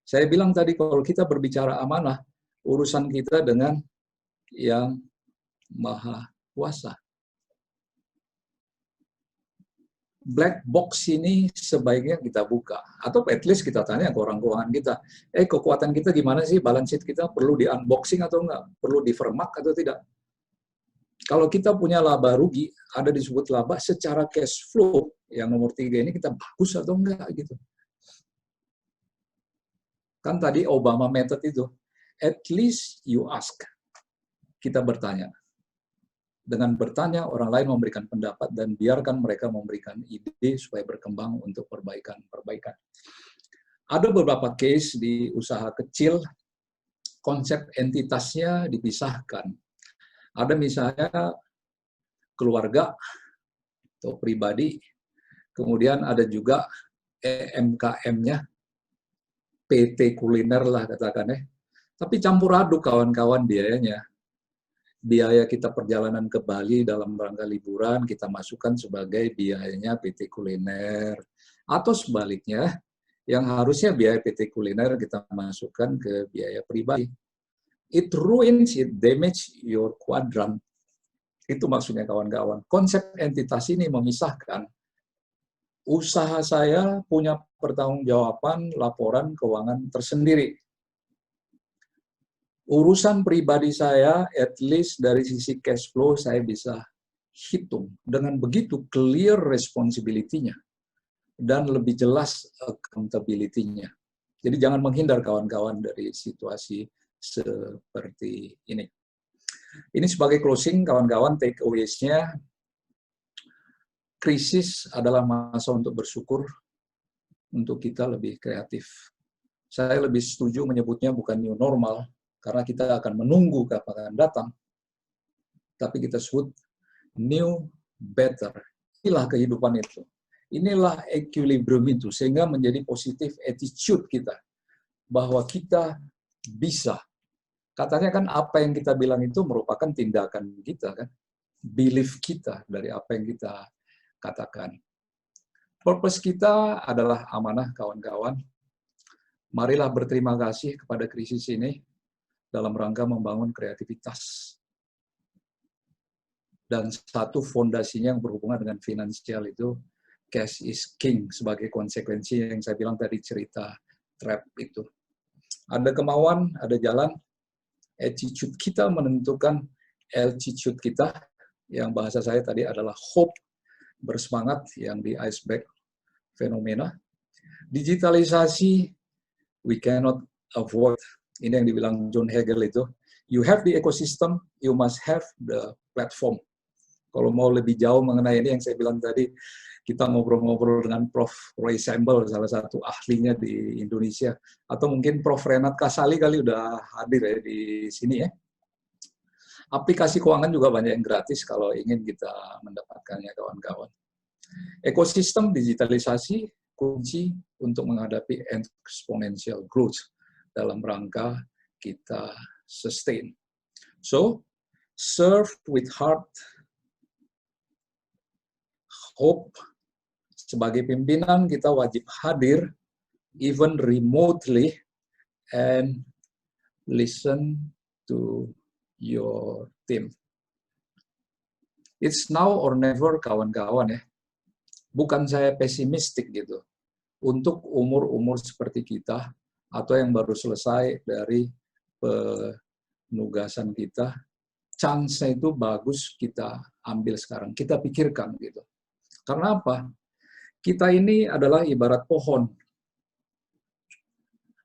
Saya bilang tadi, kalau kita berbicara amanah, urusan kita dengan yang Maha Kuasa. Black box ini sebaiknya kita buka. Atau at least kita tanya ke orang keuangan kita, kekuatan kita gimana sih, balance sheet kita perlu di-unboxing atau enggak? Perlu di-vermark atau tidak? Kalau kita punya laba rugi, ada disebut laba secara cash flow, yang nomor 3 ini kita bagus atau enggak gitu. Kan tadi Obama method itu, at least you ask. Kita bertanya. Dengan bertanya, orang lain memberikan pendapat dan biarkan mereka memberikan ide supaya berkembang untuk perbaikan-perbaikan. Ada beberapa case di usaha kecil, konsep entitasnya dipisahkan. Ada misalnya keluarga atau pribadi, kemudian ada juga EMKM-nya, PT kuliner lah katakan ya. Tapi campur aduk kawan-kawan biayanya. Biaya kita perjalanan ke Bali dalam rangka liburan, kita masukkan sebagai biayanya PT kuliner. Atau sebaliknya, yang harusnya biaya PT kuliner kita masukkan ke biaya pribadi. It ruins, it damage your quadrant. Itu maksudnya kawan-kawan. Konsep entitas ini memisahkan. Usaha saya punya pertanggungjawaban laporan keuangan tersendiri. Urusan pribadi saya, at least dari sisi cash flow, saya bisa hitung. Dengan begitu, clear responsibility-nya dan lebih jelas accountability-nya. Jadi jangan menghindar kawan-kawan dari situasi seperti ini. Ini sebagai closing, kawan-kawan, takeaways-nya, krisis adalah masa untuk bersyukur, untuk kita lebih kreatif. Saya lebih setuju menyebutnya bukan new normal, karena kita akan menunggu kapan datang, tapi kita sebut new better. Inilah kehidupan itu. Inilah equilibrium itu, sehingga menjadi positif attitude kita, bahwa kita bisa. Katanya kan apa yang kita bilang itu merupakan tindakan kita, kan? Belief kita dari apa yang kita katakan. Purpose kita adalah amanah, kawan-kawan. Marilah berterima kasih kepada krisis ini dalam rangka membangun kreativitas. Dan satu fondasinya yang berhubungan dengan finansial itu, cash is king, sebagai konsekuensi yang saya bilang tadi, cerita trap itu. Ada kemauan, ada jalan, attitude kita menentukan altitude kita, yang bahasa saya tadi adalah hope, bersemangat, yang di iceberg fenomena. Digitalisasi, we cannot avoid. Ini yang dibilang John Hagel itu, you have the ecosystem, you must have the platform. Kalau mau lebih jauh mengenai ini yang saya bilang tadi, kita ngobrol-ngobrol dengan Prof. Roy Sambel, salah satu ahlinya di Indonesia. Atau mungkin Prof. Renat Kasali kali udah hadir ya di sini ya. Aplikasi keuangan juga banyak yang gratis kalau ingin kita mendapatkannya, kawan-kawan. Ekosistem digitalisasi kunci untuk menghadapi exponential growth dalam rangka kita sustain. So, serve with heart, hope. Sebagai pimpinan kita wajib hadir, even remotely, and listen to your team. It's now or never, kawan-kawan ya. Bukan saya pesimistik gitu. Untuk umur-umur seperti kita, atau yang baru selesai dari penugasan kita, chance-nya itu bagus kita ambil sekarang. Kita pikirkan gitu. Karena apa? Kita ini adalah ibarat pohon.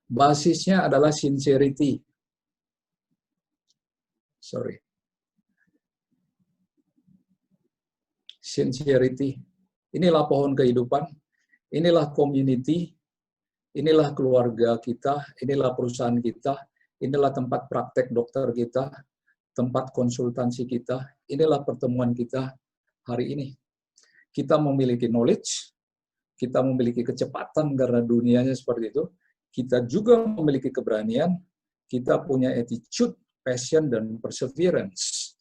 Basisnya adalah sincerity. Sincerity. Inilah pohon kehidupan, inilah community, inilah keluarga kita, inilah perusahaan kita, inilah tempat praktek dokter kita, tempat konsultansi kita, inilah pertemuan kita hari ini. Kita memiliki knowledge, kita memiliki kecepatan karena dunianya seperti itu, kita juga memiliki keberanian, kita punya attitude, passion, dan perseverance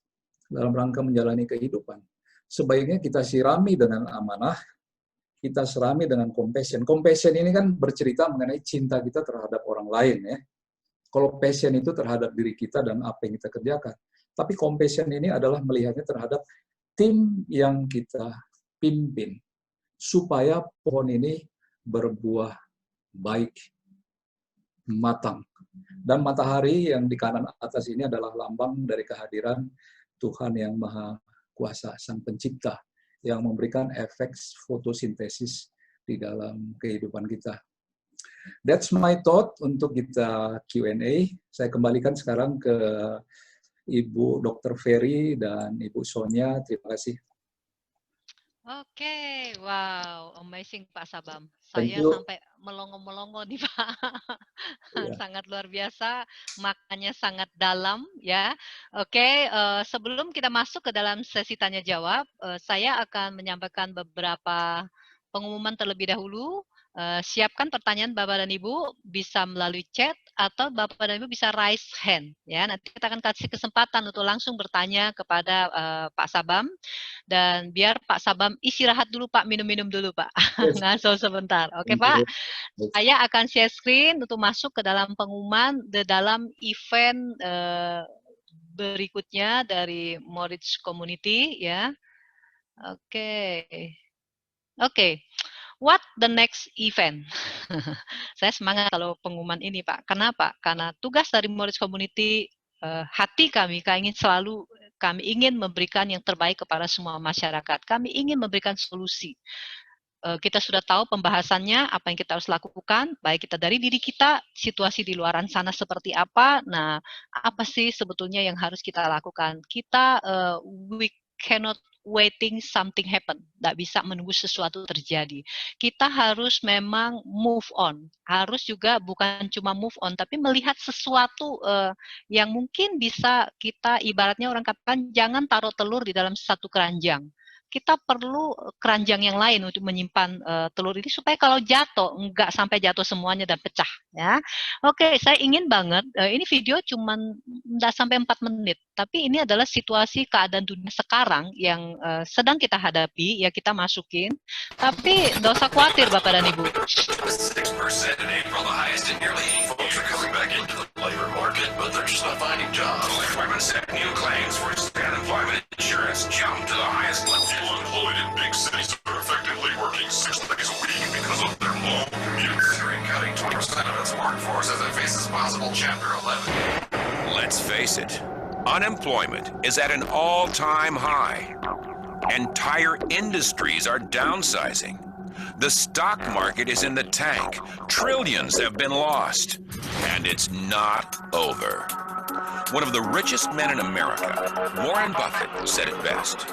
dalam rangka menjalani kehidupan. Sebaiknya kita sirami dengan amanah, kita sirami dengan compassion. Compassion ini kan bercerita mengenai cinta kita terhadap orang lain ya. Kalau passion itu terhadap diri kita dan apa yang kita kerjakan. Tapi compassion ini adalah melihatnya terhadap tim yang kita pimpin, supaya pohon ini berbuah baik, matang. Dan matahari yang di kanan atas ini adalah lambang dari kehadiran Tuhan yang Maha Kuasa, Sang Pencipta, yang memberikan efek fotosintesis di dalam kehidupan kita. That's my thought untuk kita Q&A. Saya kembalikan sekarang ke Ibu Dr. Ferry dan Ibu Sonia. Terima kasih. Oke, wow, amazing Pak Sabam. Thank Saya you. sampai melongo-melongo nih Pak. Iya. Sangat luar biasa, maknanya sangat dalam ya. Oke, sebelum kita masuk ke dalam sesi tanya jawab, saya akan menyampaikan beberapa pengumuman terlebih dahulu. Siapkan pertanyaan Bapak dan Ibu bisa melalui chat atau Bapak dan Ibu bisa raise hand ya. Nanti kita akan kasih kesempatan untuk langsung bertanya kepada Pak Sabam. Dan biar Pak Sabam istirahat dulu Pak, minum-minum dulu Pak. Yes. Ngaso sebentar. Oke Thank Pak, you. saya akan share screen untuk masuk ke dalam pengumuman di dalam event berikutnya dari Moritz Community ya. Oke. what the next event? Saya semangat kalau pengumuman ini, Pak. Kenapa? Karena tugas dari Moritz Community, hati kami ingin memberikan yang terbaik kepada semua masyarakat. Kami ingin memberikan solusi. Kita sudah tahu pembahasannya, apa yang kita harus lakukan, baik kita dari diri kita, situasi di luaran sana seperti apa. Nah, apa sih sebetulnya yang harus kita lakukan? Kita, we cannot waiting something happen, tidak bisa menunggu sesuatu terjadi. Kita harus memang move on, harus juga bukan cuma move on, tapi melihat sesuatu yang mungkin bisa kita, ibaratnya orang katakan, jangan taruh telur di dalam satu keranjang. Kita perlu keranjang yang lain untuk menyimpan telur ini supaya kalau jatuh enggak sampai jatuh semuanya dan pecah, ya. Oke, saya ingin banget ini video cuman enggak sampai 4 menit, tapi ini adalah situasi keadaan dunia sekarang yang sedang kita hadapi, ya kita masukin. Tapi enggak usah khawatir Bapak dan Ibu. 6% in April, the highest in nearly 8 folks are coming back into the labor market, but they're just not finding jobs. Unemployment said new claims for unemployment insurance jumped to the highest level. People employed in big cities are effectively working 6 days a week because of their long commutes. Considering cutting 20% of its workforce as it faces possible Chapter 11. Let's face it, unemployment is at an all-time high. Entire industries are downsizing. The stock market is in the tank. Trillions have been lost. And it's not over. One of the richest men in America, Warren Buffett, said it best.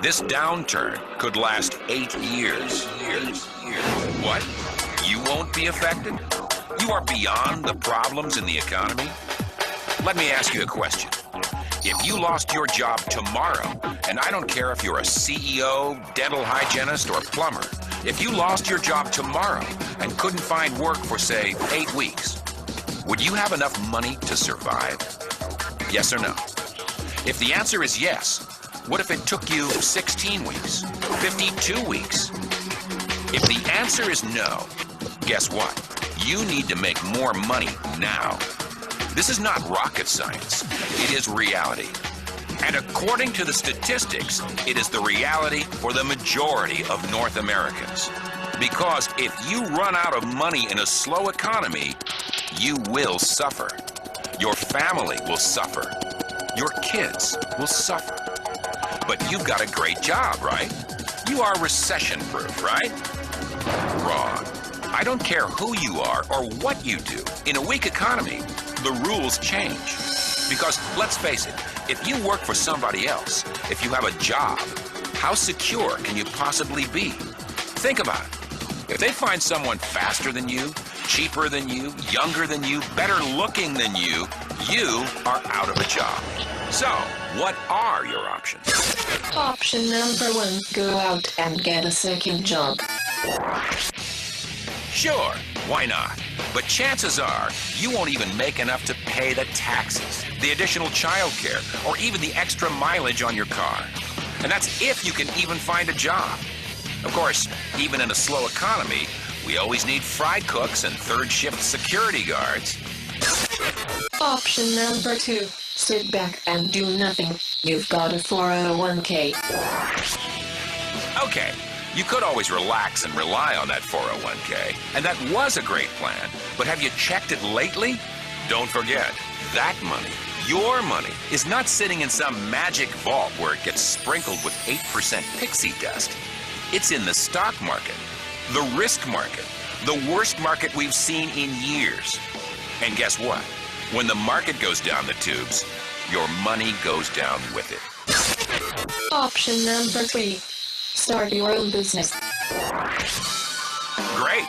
This downturn could last 8 years. What? You won't be affected? You are beyond the problems in the economy? Let me ask you a question. If you lost your job tomorrow, and I don't care if you're a CEO, dental hygienist, or plumber, if you lost your job tomorrow and couldn't find work for, say, 8 weeks, would you have enough money to survive? Yes or no? If the answer is yes, what if it took you 16 weeks, 52 weeks? If the answer is no, guess what? You need to make more money now. This is not rocket science. It is reality. And according to the statistics, it is the reality for the majority of North Americans. Because if you run out of money in a slow economy, you will suffer. Your family will suffer. Your kids will suffer. But you've got a great job, right? You are recession-proof, right? Wrong. I don't care who you are or what you do. In a weak economy, the rules change. Because let's face it, if you work for somebody else, if you have a job, how secure can you possibly be? Think about it. If they find someone faster than you, cheaper than you, younger than you, better looking than you are out of a job. So, what are your options? Option number 1, go out and get a second job. Sure, why not? But chances are, you won't even make enough to pay the taxes, the additional child care, or even the extra mileage on your car. And that's if you can even find a job. Of course, even in a slow economy, we always need fry cooks and third-shift security guards. Option number 2, sit back and do nothing. You've got a 401k. Okay, you could always relax and rely on that 401k, and that was a great plan, but have you checked it lately? Don't forget, that money, your money, is not sitting in some magic vault where it gets sprinkled with 8% pixie dust. It's in the stock market, the risk market, the worst market we've seen in years. And guess what? When the market goes down the tubes, your money goes down with it. Option number 3, start your own business. Great.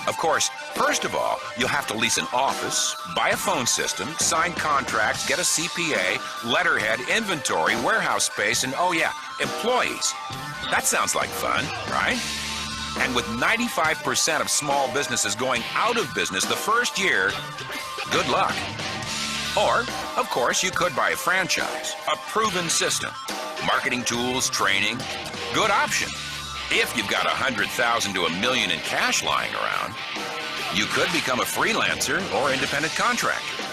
Of course, first of all, you'll have to lease an office, buy a phone system, sign contracts, get a CPA, letterhead, inventory, warehouse space, and oh yeah, employees. That sounds like fun, right? And with 95% of small businesses going out of business the first year, good luck. Or, of course, you could buy a franchise, a proven system, marketing tools, training. Good option. If you've got $100,000 to $1 million in cash lying around, you could become a freelancer or independent contractor.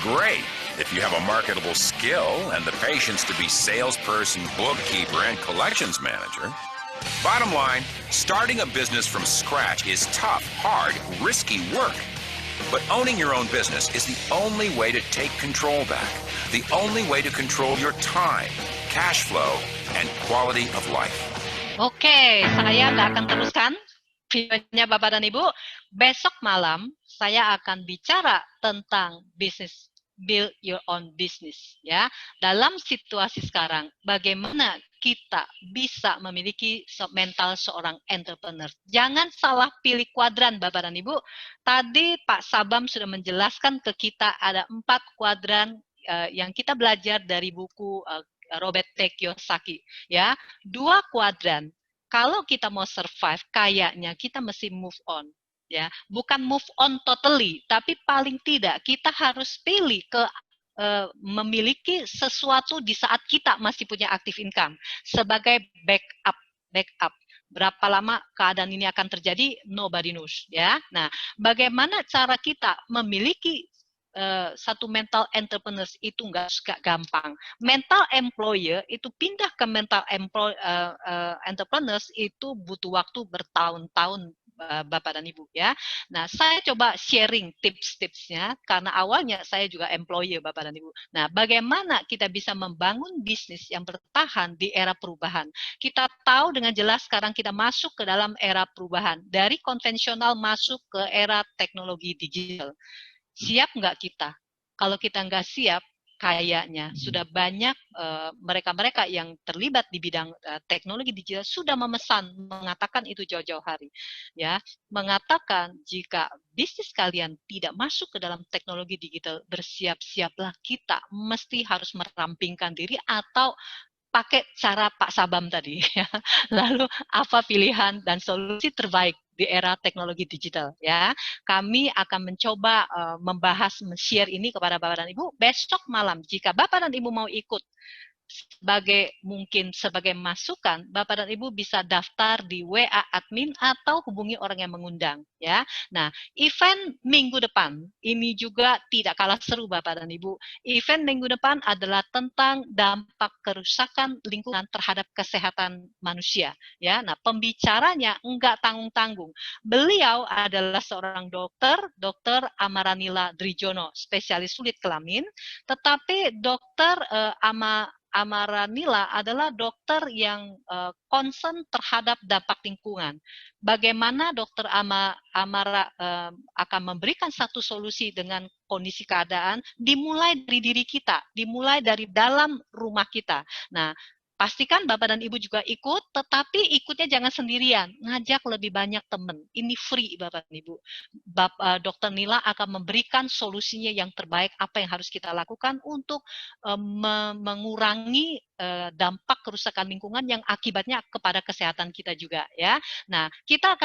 Great if you have a marketable skill and the patience to be salesperson, bookkeeper, and collections manager. Bottom line, starting a business from scratch is tough, hard, risky work. But owning your own business is the only way to take control back, the only way to control your time, cash flow, and quality of life. Oke, saya nggak akan teruskan videonya Bapak dan Ibu. Besok malam saya akan bicara tentang bisnis, build your own business, ya. Dalam situasi sekarang, bagaimana kita bisa memiliki mental seorang entrepreneur. Jangan salah pilih kuadran, Bapak dan Ibu. Tadi Pak Sabam sudah menjelaskan ke kita ada 4 kuadran yang kita belajar dari buku Robert T. Kiyosaki, ya. 2 kuadran. Kalau kita mau survive, kayaknya kita mesti move on. Ya, bukan move on totally, tapi paling tidak kita harus pilih ke memiliki sesuatu di saat kita masih punya active income sebagai backup. Berapa lama keadaan ini akan terjadi, nobody knows, ya. Nah, bagaimana cara kita memiliki satu mental entrepreneurs itu nggak gampang. Mental employer itu pindah ke mental entrepreneurs itu butuh waktu bertahun-tahun, Bapak dan Ibu, ya. Nah, saya coba sharing tips-tipsnya karena awalnya saya juga employer, Bapak dan Ibu. Nah, bagaimana kita bisa membangun bisnis yang bertahan di era perubahan. Kita tahu dengan jelas sekarang kita masuk ke dalam era perubahan, dari konvensional masuk ke era teknologi digital. Siap nggak kita? Kalau kita nggak siap, kayaknya sudah banyak mereka-mereka yang terlibat di bidang teknologi digital sudah memesan, mengatakan itu jauh-jauh hari, ya, mengatakan jika bisnis kalian tidak masuk ke dalam teknologi digital, bersiap-siaplah kita mesti harus merampingkan diri atau pakai cara Pak Sabam tadi. Lalu apa pilihan dan solusi terbaik di era teknologi digital, ya. Kami akan mencoba membahas, men-share ini kepada Bapak dan Ibu besok malam. Jika Bapak dan Ibu mau ikut sebagai masukan, Bapak dan Ibu bisa daftar di WA admin atau hubungi orang yang mengundang, ya. Nah, event minggu depan ini juga tidak kalah seru, Bapak dan Ibu. Event minggu depan adalah tentang dampak kerusakan lingkungan terhadap kesehatan manusia, ya. Nah, pembicaranya enggak tanggung-tanggung. Beliau adalah seorang Dr. Amaranila Drijono, spesialis kulit kelamin, tetapi Dr. Amaranila adalah dokter yang concern terhadap dampak lingkungan. Bagaimana Dokter Amara akan memberikan satu solusi dengan kondisi keadaan, dimulai dari diri kita, dimulai dari dalam rumah kita. Nah, pastikan Bapak dan Ibu juga ikut, tetapi ikutnya jangan sendirian, ngajak lebih banyak teman. Ini free, Bapak dan Ibu. Dokter Nila akan memberikan solusinya yang terbaik, apa yang harus kita lakukan untuk mengurangi dampak kerusakan lingkungan yang akibatnya kepada kesehatan kita juga, ya. Nah, kita akan